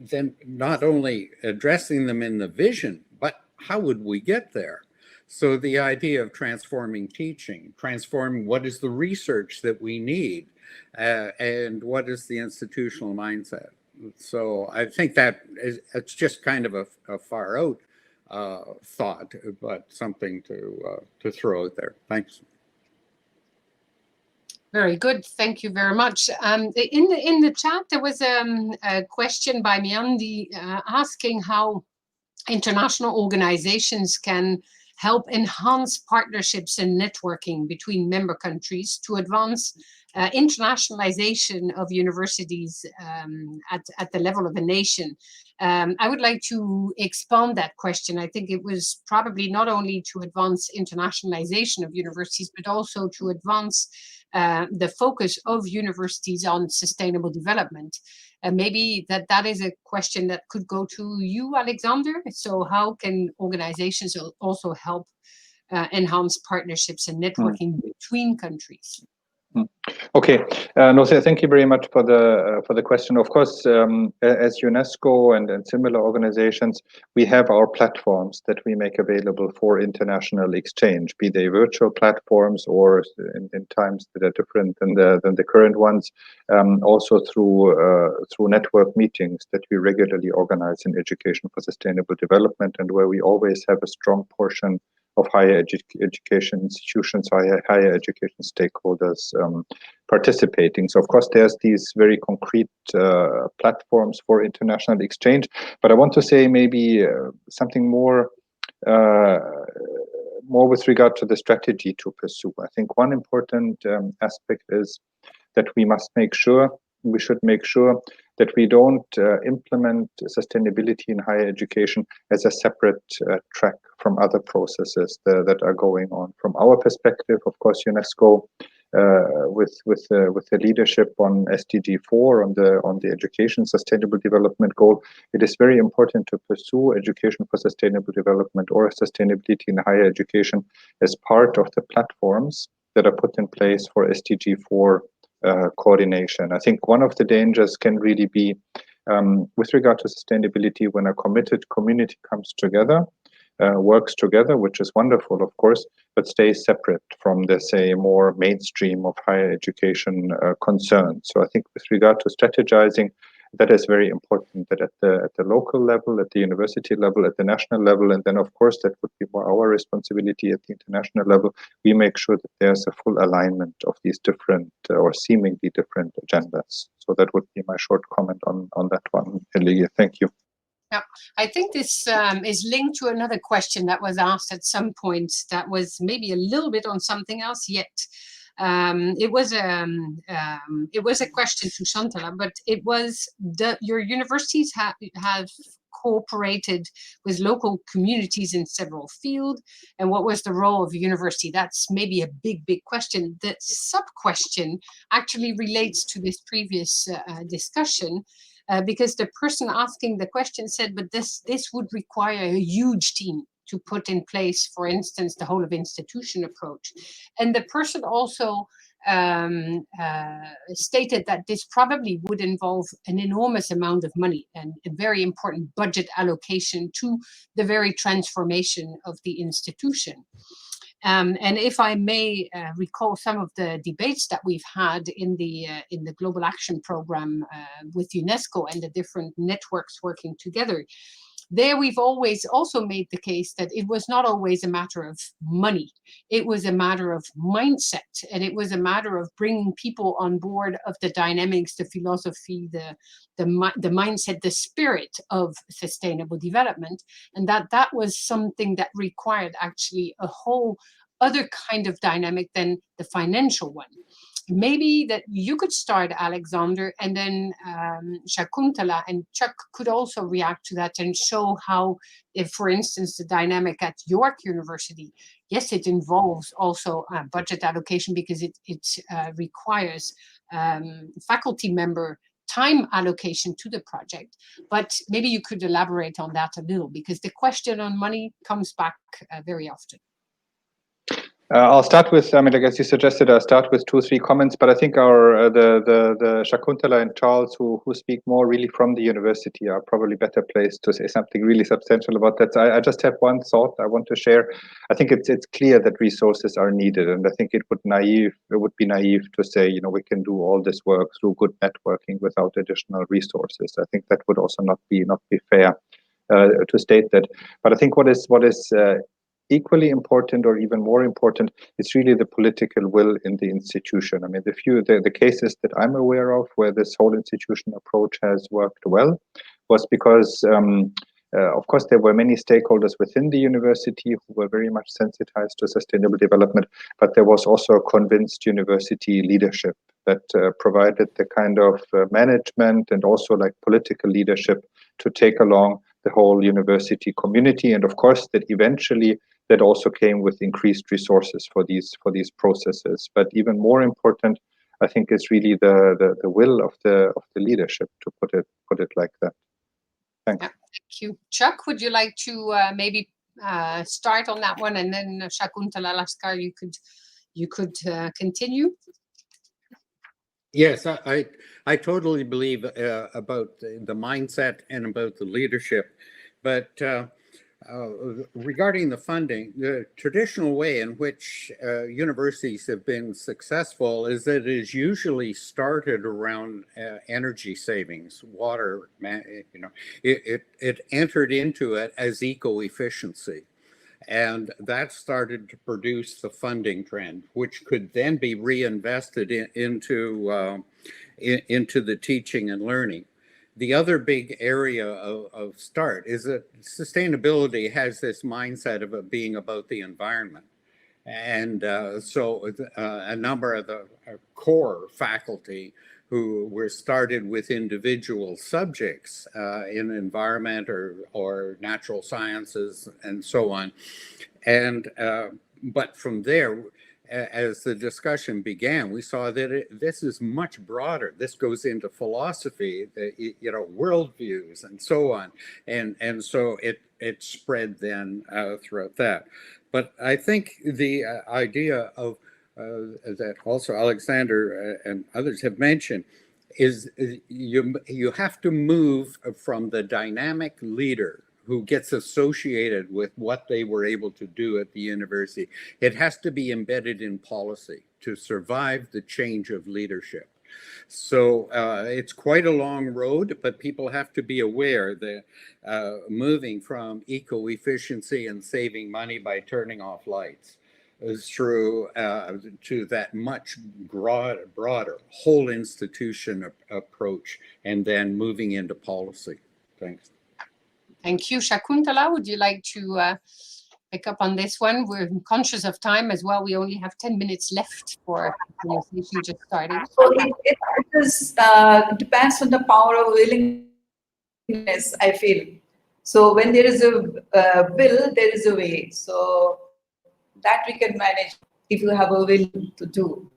S4: then not only addressing them in the vision, but how would we get there? So the idea of transforming teaching, transforming what is the research that we need, and what is the institutional mindset. So I think it's just kind of a far out thought, but something to throw out there. Thanks.
S1: Very good. Thank you very much. In the chat, there was a question by Miandi asking how international organizations can help enhance partnerships and networking between member countries to advance internationalization of universities at the level of a nation. I would like to expand that question. I think it was probably not only to advance internationalization of universities, but also to advance the focus of universities on sustainable development. Maybe that is a question that could go to you, Alexander. So how can organizations also help enhance partnerships and networking between countries?
S3: Okay, no, so thank you very much for the question. Of course, as UNESCO and similar organizations, we have our platforms that we make available for international exchange, be they virtual platforms or in times that are different than the current ones, also through network meetings that we regularly organize in Education for Sustainable Development, and where we always have a strong portion of higher education institutions, higher education stakeholders participating. So of course there's these very concrete platforms for international exchange, but I want to say maybe something more with regard to the strategy to pursue. I think one important aspect is that we should make sure that we don't implement sustainability in higher education as a separate track from other processes that are going on. From our perspective, of course, UNESCO, with the leadership on SDG 4 on the education sustainable development goal, it is very important to pursue education for sustainable development or sustainability in higher education as part of the platforms that are put in place for SDG 4 coordination. I think one of the dangers can really be with regard to sustainability when a committed community comes together, works together, which is wonderful, of course, but stays separate from the, say, more mainstream of higher education concerns. So I think with regard to strategizing, that is very important, that at the local level, at the university level, at the national level, and then of course that would be more our responsibility at the international level, we make sure that there's a full alignment of these different or seemingly different agendas. So that would be my short comment on that one, Elige. Thank you.
S1: I think this is linked to another question that was asked at some point that was maybe a little bit on something else, yet it was a question to Shakuntala, but it was your universities have cooperated with local communities in several fields, and what was the role of the university? That's maybe a big question. The sub-question actually relates to this previous discussion, because the person asking the question said, but this would require a huge team to put in place, for instance, the whole of institution approach. And the person also stated that this probably would involve an enormous amount of money and a very important budget allocation to the very transformation of the institution. And if I may recall some of the debates that we've had in the Global Action Program with UNESCO and the different networks working together, there we've always also made the case that it was not always a matter of money. It was a matter of mindset, and it was a matter of bringing people on board of the dynamics, the philosophy, the mindset, the spirit of sustainable development, and that was something that required actually a whole other kind of dynamic than the financial one. Maybe that you could start, Alexander, and then Shakuntala and Chuck could also react to that and show how, if, for instance, the dynamic at York University, yes, it involves also budget allocation because it requires faculty member time allocation to the project. But maybe you could elaborate on that a little, because the question on money comes back very often.
S3: I'll start with, I mean, I guess you suggested I'll start with 2 or 3 comments, but I think our the Shakuntala and Charles who speak more really from the university are probably better placed to say something really substantial about that. So I just have one thought I want to share. I think it's clear that resources are needed, and I think it would be naive to say, you know, we can do all this work through good networking without additional resources. I think that would also not be fair to state that. But I think what is equally important, or even more important, is really the political will in the institution. I mean, the cases that I'm aware of where this whole institution approach has worked well was because, of course, there were many stakeholders within the university who were very much sensitized to sustainable development, but there was also a convinced university leadership that provided the kind of management and also like political leadership to take along the whole university community. And of course, that eventually that also came with increased resources for these processes. But even more important, I think, is really the will of the leadership, to put it like that. Thanks.
S1: Yeah, thank you. Chuck, would you like to maybe start on that one, and then Shakuntala Laskar, you could continue?
S4: Yes, I totally believe about the mindset and about the leadership, but regarding the funding, the traditional way in which universities have been successful is that it is usually started around energy savings, water. You know, it entered into it as eco-efficiency. And that started to produce the funding trend, which could then be reinvested into the teaching and learning. The other big area of start is that sustainability has this mindset of it being about the environment. And so a number of the core faculty who were started with individual subjects in environment or natural sciences and so on. And but from there, as the discussion began, we saw that this is much broader. This goes into philosophy, you know, worldviews and so on. And so it spread then throughout that. But I think the idea of that also Alexander and others have mentioned is you have to move from the dynamic leader who gets associated with what they were able to do at the university. It has to be embedded in policy to survive the change of leadership. So it's quite a long road, but people have to be aware that moving from eco-efficiency and saving money by turning off lights through to that much broader whole institution approach, and then moving into policy. Thanks.
S1: Thank you. Shakuntala, would you like to pick up on this one? We're conscious of time as well. We only have 10 minutes left for the conversation just starting.
S5: So it depends on the power of willingness, I feel. So when there is a will, there is a way. So that we can manage if you have a will to do.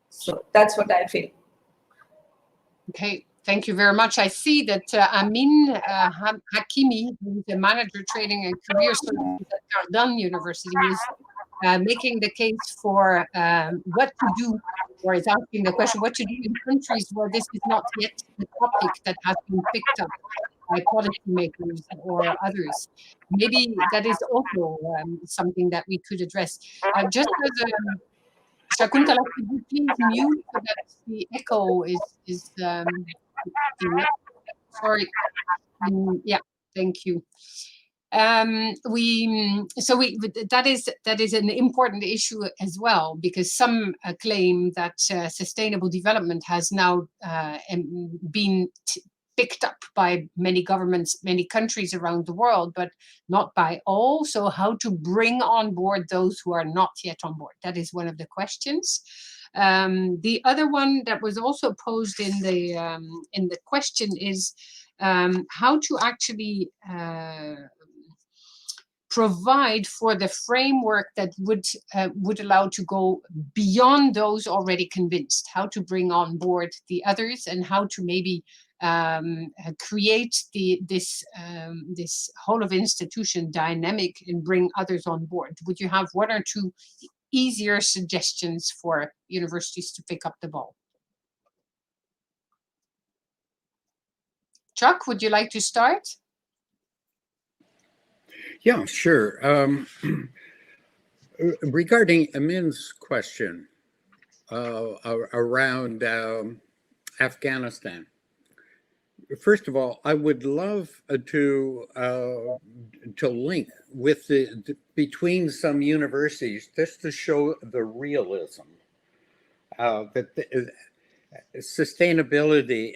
S5: So that's what I feel.
S1: Okay, thank you very much. I see that Amin Hakimi, who's the manager training and career services at Cardan University, is making the case for what to do, or is asking the question, what to do in countries where this is not yet a topic that has been picked up by policymakers or others. Maybe that is also something that we could address. Just as Shakuntala, could you please mute so that the echo is sorry. Yeah, thank you. That is an important issue as well, because some claim that sustainable development has now been picked up by many governments, many countries around the world, but not by all. So how to bring on board those who are not yet on board? That is one of the questions. The other one that was also posed in the question is how to actually provide for the framework that would allow to go beyond those already convinced, how to bring on board the others, and how to maybe create this whole of institution dynamic and bring others on board. Would you have one or two easier suggestions for universities to pick up the ball? Chuck, would you like to start?
S4: Yeah, sure. Regarding Amin's question around Afghanistan, first of all, I would love to link with between some universities just to show the realism that sustainability,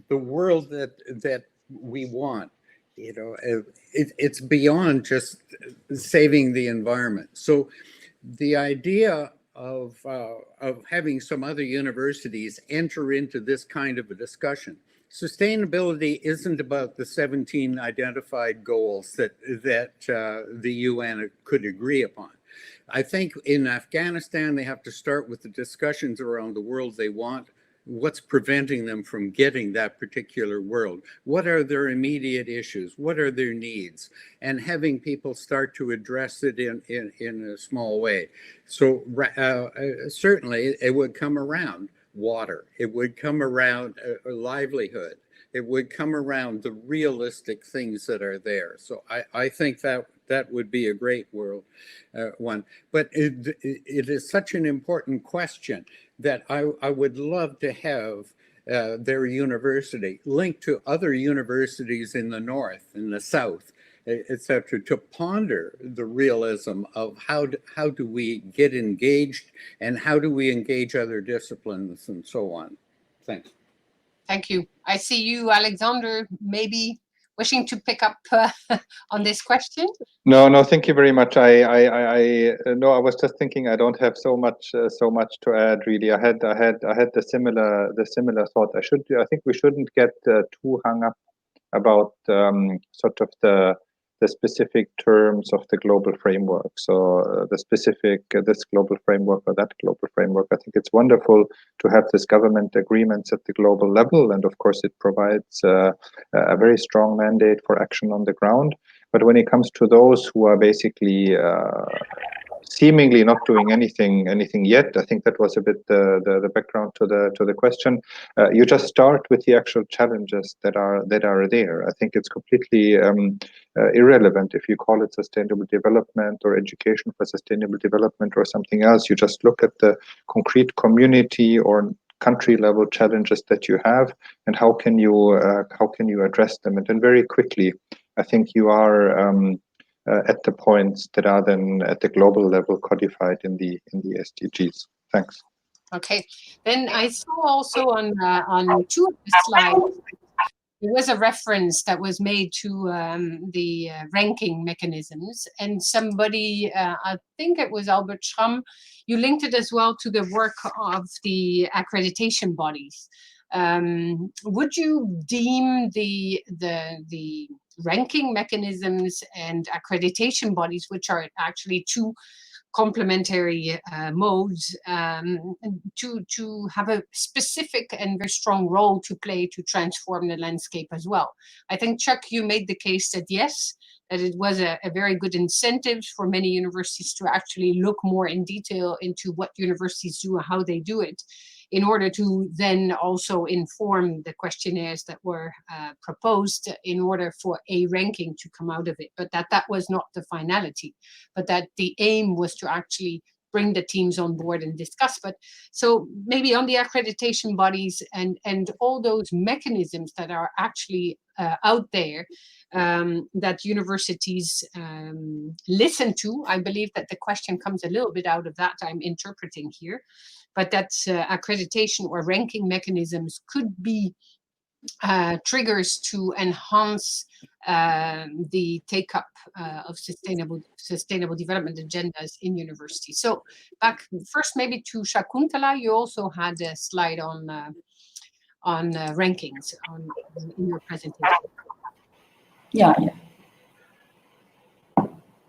S4: the world that we want. You know, it's beyond just saving the environment. So the idea of having some other universities enter into this kind of a discussion. Sustainability isn't about the 17 identified goals that the UN could agree upon. I think in Afghanistan, they have to start with the discussions around the world they want. What's preventing them from getting that particular world? What are their immediate issues? What are their needs? And having people start to address it in a small way. So certainly it would come around water. It would come around a livelihood. It would come around the realistic things that are there. So I think that would be a great world one. But it is such an important question that I would love to have their university linked to other universities in the north, in the south, etc., to ponder the realism of how do we get engaged and how do we engage other disciplines and so on. Thanks.
S1: Thank you. I see you, Alexander, maybe wishing to pick up on this question.
S3: No, thank you very much. I was just thinking I don't have so much to add really. I had the similar thought. I think we shouldn't get too hung up about sort of the specific terms of the global framework. So the specific this global framework or that global framework. I think it's wonderful to have this government agreements at the global level, and of course it provides a very strong mandate for action on the ground. But when it comes to those who are basically seemingly not doing anything yet, I think that was a bit the background to the question. You just start with the actual challenges that are there. I think it's completely irrelevant if you call it sustainable development or education for sustainable development or something else. You just look at the concrete community or country level challenges that you have, and how can you address them, and then very quickly I think you are at the points that are then at the global level codified in the SDGs. Thanks.
S1: Okay, then I saw also on two of the slides there was a reference that was made to the ranking mechanisms, and somebody, I think it was Albert Schramm, you linked it as well to the work of the accreditation bodies. Would you deem the ranking mechanisms and accreditation bodies, which are actually two complementary modes, to have a specific and very strong role to play to transform the landscape as well? I think, Chuck, you made the case that yes, that it was a very good incentive for many universities to actually look more in detail into what universities do and how they do it, in order to then also inform the questionnaires that were proposed in order for a ranking to come out of it. But that was not the finality, but that the aim was to actually bring the teams on board and discuss. But so maybe on the accreditation bodies and all those mechanisms that are actually out there, that universities listen to. I believe that the question comes a little bit out of that, I'm interpreting here, but that accreditation or ranking mechanisms could be triggers to enhance the take-up of sustainable development agendas in universities. So back first maybe to Shakuntala, you also had a slide on rankings in your presentation.
S5: Yeah.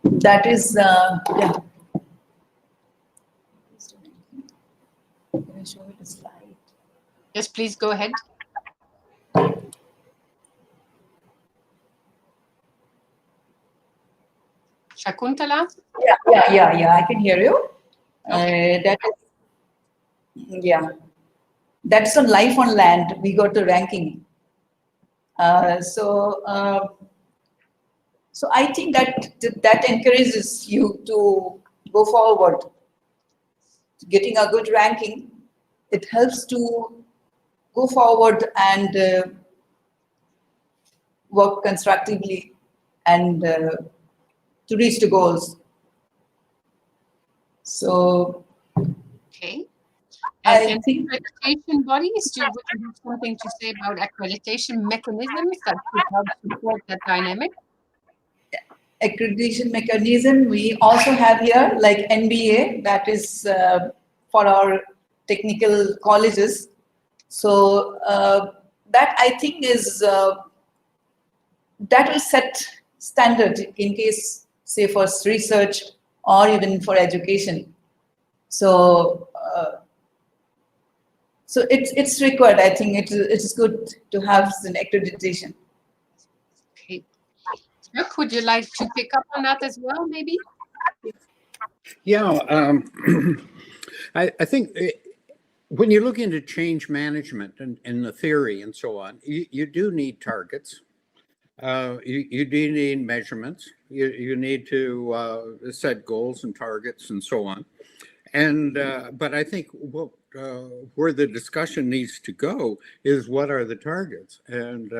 S5: That is, yeah. Can I show you the slide?
S1: Yes, please go ahead. Shakuntala?
S5: Yeah, I can hear you.
S1: Okay.
S5: That is, yeah. That's on life on land. We got the ranking. So I think that encourages you to go forward. Getting a good ranking, it helps to go forward and work constructively and to reach the goals. So
S1: okay.
S5: I think
S1: accreditation bodies, would you have something to say about accreditation mechanisms that could help support that dynamic?
S5: accreditation mechanism, we also have here like NBA, that is for our technical colleges. So that I think is, that will set standard in case, say, for research or even for education. So so it's required. I think it's good to have an accreditation.
S1: Okay. Chuck, would you like to pick up on that as well, maybe?
S4: Yeah, I think when you look into change management and the theory and so on, you do need targets. You do need measurements. You need to set goals and targets and so on. And but I think where the discussion needs to go is what are the targets, and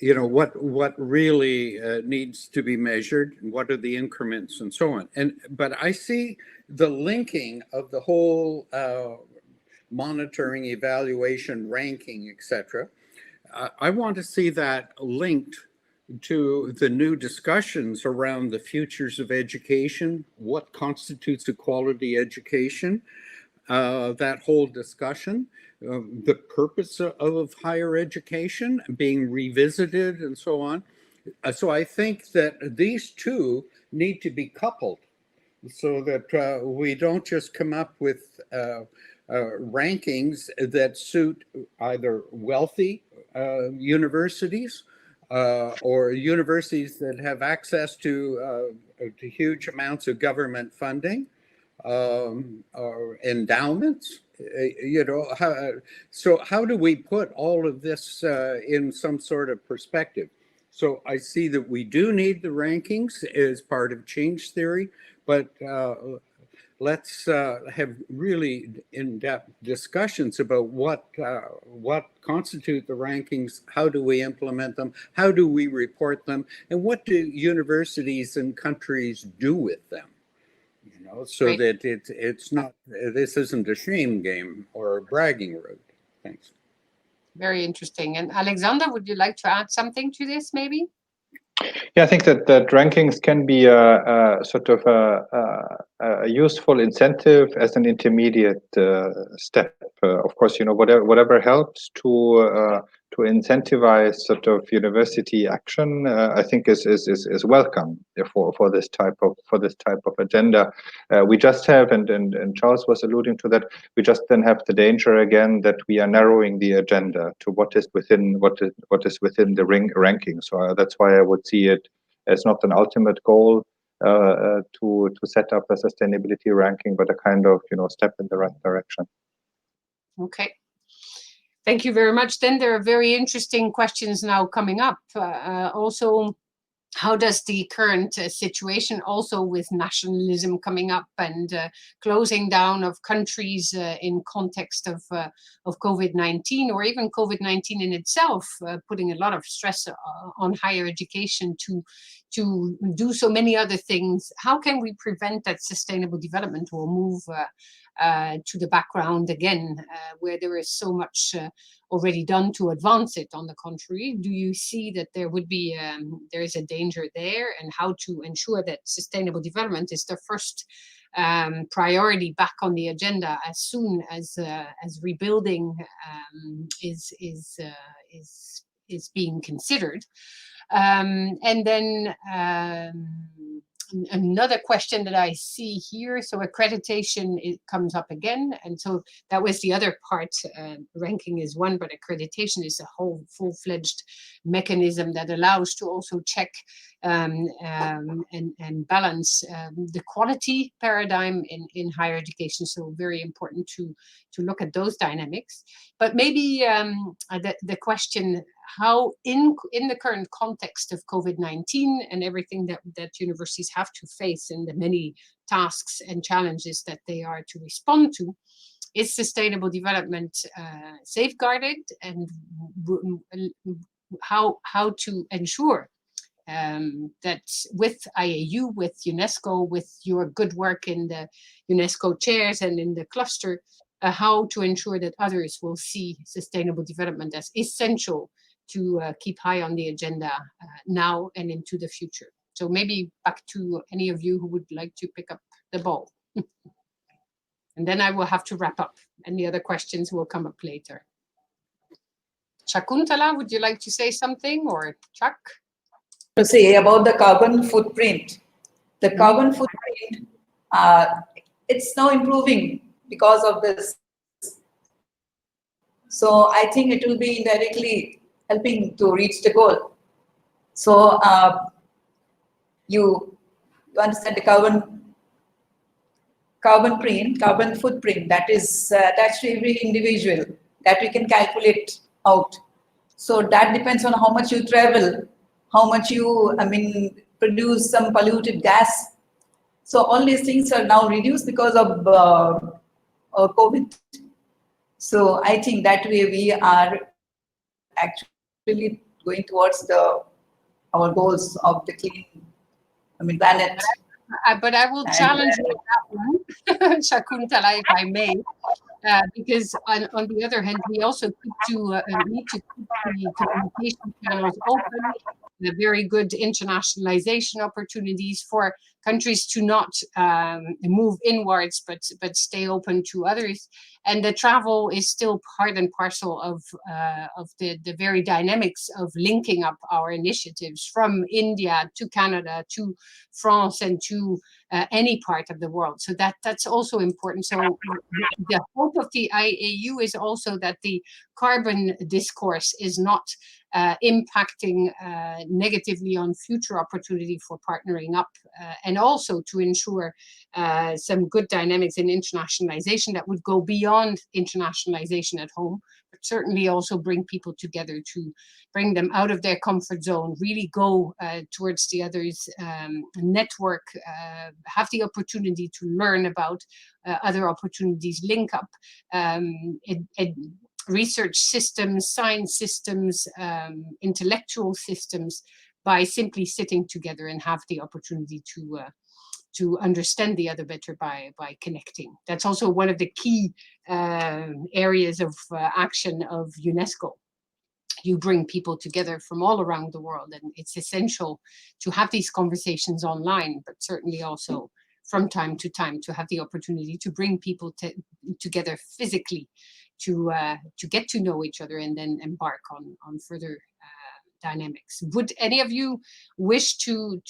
S4: you know what really needs to be measured, and what are the increments and so on. But I see the linking of the whole monitoring, evaluation, ranking, etc. I want to see that linked to the new discussions around the futures of education, what constitutes a quality education, that whole discussion, the purpose of higher education being revisited and so on. So I think that these two need to be coupled so that we don't just come up with rankings that suit either wealthy universities or universities that have access to huge amounts of government funding, or endowments. You know, so how do we put all of this in some sort of perspective? So I see that we do need the rankings as part of change theory, but let's have really in-depth discussions about what constitute the rankings, how do we implement them, how do we report them, and what do universities and countries do with them? You know, so
S1: Right.
S4: that it's not, this isn't a shame game or a bragging road. Thanks.
S1: Very interesting. And Alexander, would you like to add something to this, maybe?
S3: Yeah, I think that rankings can be a sort of a useful incentive as an intermediate step. Of course, whatever helps to incentivize sort of university action, I think is welcome for this type of agenda. We just have, and Charles was alluding to that. We just then have the danger again that we are narrowing the agenda to what is within the ranking. So that's why I would see it as not an ultimate goal to set up a sustainability ranking, but a kind of step in the right direction.
S1: Okay. Thank you very much. Then there are very interesting questions now coming up. Also, how does the current situation, also with nationalism coming up and closing down of countries in context of COVID-19, or even COVID-19 in itself, putting a lot of stress on higher education to do so many other things. How can we prevent that sustainable development will move to the background again, where there is so much already done to advance it? On the contrary, do you see that there would be there is a danger there, and how to ensure that sustainable development is the first priority back on the agenda as soon as rebuilding is being considered? And then another question that I see here, so accreditation, it comes up again, and so that was the other part. Ranking is one, but accreditation is a whole full-fledged mechanism that allows to also check and balance the quality paradigm in higher education. So very important to look at those dynamics. But maybe the question, how in the current context of COVID-19 and everything that universities have to face, and the many tasks and challenges that they are to respond to, is sustainable development safeguarded, and how to ensure that with IAU, with UNESCO, with your good work in the UNESCO chairs and in the cluster, how to ensure that others will see sustainable development as essential to keep high on the agenda now and into the future. So maybe back to any of you who would like to pick up the ball. And then I will have to wrap up, and the other questions will come up later. Shakuntala, would you like to say something, or Chuck?
S5: To say about the carbon footprint. The carbon footprint, it's now improving because of this. So I think it will be indirectly helping to reach the goal. So you understand the carbon footprint that is attached to every individual, that we can calculate out. So that depends on how much you travel, how much you, produce some polluted gas. So all these things are now reduced because of COVID. So I think that way we are actually going towards our goals of the clean, planet.
S1: But I will challenge you on that one, Shakuntala, if I may, because on the other hand, we also need to keep the communication channels open, the very good internationalization opportunities for countries to not move inwards, but stay open to others. And the travel is still part and parcel of the very dynamics of linking up our initiatives from India to Canada to France and to any part of the world. So that's also important. So the hope of the IAU is also that the carbon discourse is not impacting negatively on future opportunity for partnering up, and also to ensure some good dynamics in internationalization that would go beyond internationalization at home, but certainly also bring people together, to bring them out of their comfort zone, really go towards the others, network, have the opportunity to learn about other opportunities, link up, research systems, science systems, intellectual systems, by simply sitting together and have the opportunity to understand the other better by connecting. That's also one of the key areas of action of UNESCO, you bring people together from all around the world. And it's essential to have these conversations online, but certainly also from time to time to have the opportunity to bring people together physically to get to know each other and then embark on further dynamics. Would any of you wish to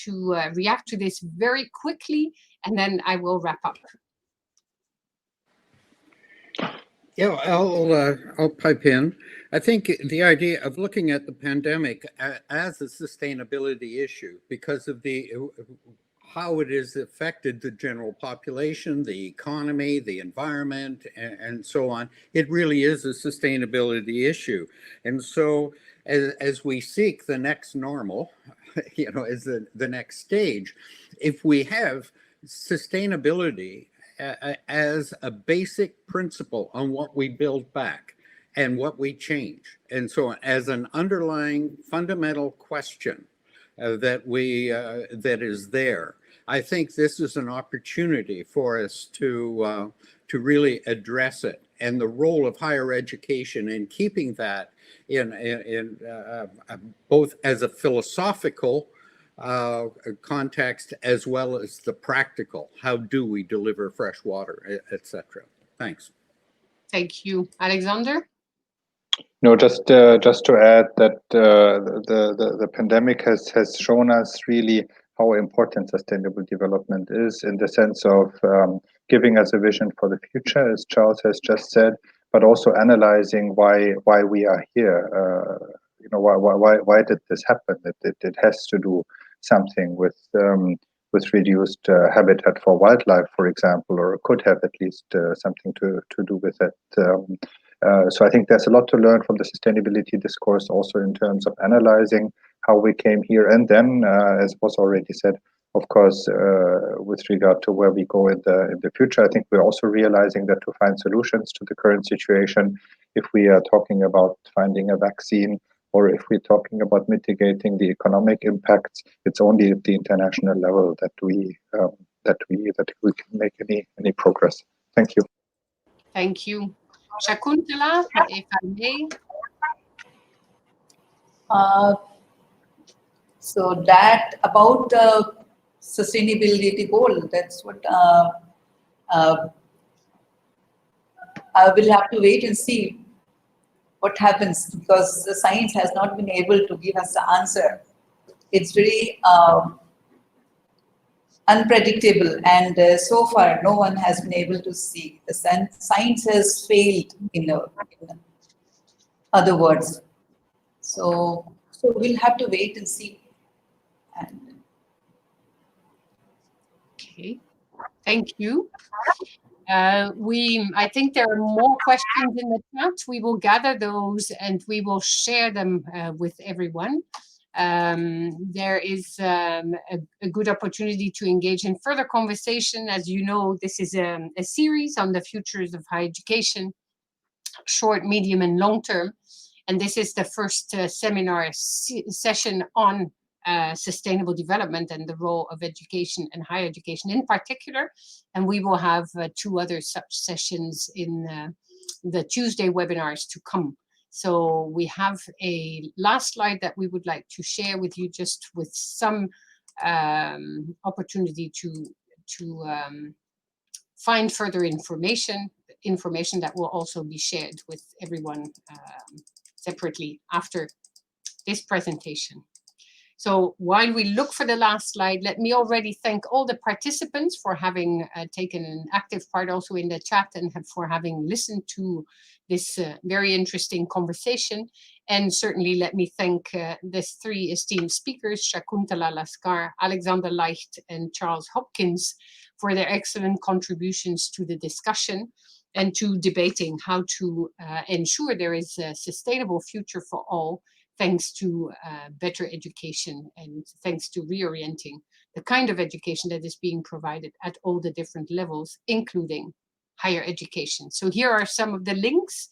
S1: react to this very quickly, and then I will wrap up?
S4: Yeah, I'll pipe in. I think the idea of looking at the pandemic as a sustainability issue because of how it has affected the general population, the economy, the environment, and so on, it really is a sustainability issue. And so as we seek the next normal, as the next stage, if we have sustainability as a basic principle on what we build back and what we change, and so as an underlying fundamental question that is there, I think this is an opportunity for us to really address it, and the role of higher education in keeping that in both as a philosophical context as well as the practical. How do we deliver fresh water, etc. Thanks.
S1: Thank you, Alexander.
S3: No, just to add that the pandemic has shown us really how important sustainable development is, in the sense of giving us a vision for the future, as Charles has just said, but also analyzing why we are here. Why did this happen? It has to do something with reduced habitat for wildlife, for example, or could have at least something to do with it. So I think there's a lot to learn from the sustainability discourse, also in terms of analyzing how we came here, and then, as was already said, of course, with regard to where we go in the future, I think we're also realizing that to find solutions to the current situation, if we are talking about finding a vaccine, or if we're talking about mitigating the economic impacts, it's only at the international level that we can make any progress. Thank you.
S1: Thank you. Shakuntala, if I may.
S5: So that about the sustainability goal, that's what I will have to wait and see what happens, because the science has not been able to give us the answer. It's very unpredictable, and so far no one has been able to see. The science has failed, in other words. So we'll have to wait and see.
S1: Okay, thank you. I think there are more questions in the chat. We will gather those and we will share them with everyone. There is a good opportunity to engage in further conversation. As you know, this is a series on the futures of higher education, short, medium, and long term. And this is the first seminar session on sustainable development and the role of education and higher education in particular. And we will have 2 other such sessions in the Tuesday webinars to come. So we have a last slide that we would like to share with you, just with some opportunity to find further information that will also be shared with everyone separately after this presentation. So while we look for the last slide, let me already thank all the participants for having taken an active part also in the chat, and for having listened to this very interesting conversation. And certainly let me thank these 3 esteemed speakers, Shakuntala Laskar, Alexander Leicht, and Charles Hopkins, for their excellent contributions to the discussion and to debating how to ensure there is a sustainable future for all, thanks to better education and thanks to reorienting the kind of education that is being provided at all the different levels, including higher education. So here are some of the links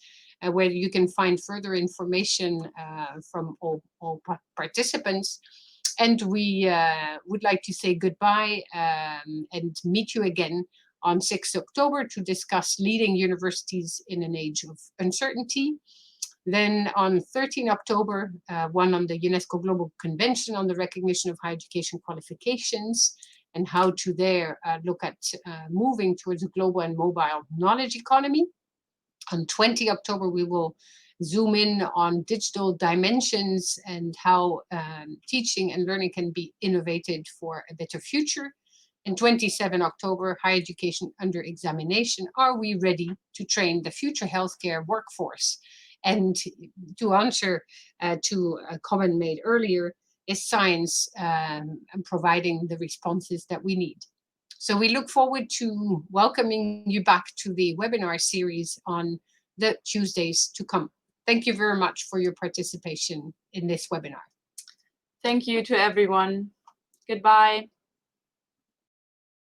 S1: where you can find further information from all participants. And we would like to say goodbye and meet you again on 6th October to discuss leading universities in an age of uncertainty. Then on 13 October, one on the UNESCO Global Convention on the Recognition of Higher Education Qualifications and how to there look at moving towards a global and mobile knowledge economy. On 20 October, we will zoom in on digital dimensions and how teaching and learning can be innovated for a better future. And 27 October, higher education under examination. Are we ready to train the future healthcare workforce? And to answer to a comment made earlier, is science providing the responses that we need? So we look forward to welcoming you back to the webinar series on the Tuesdays to come. Thank you very much for your participation in this webinar.
S2: Thank you to everyone. Goodbye.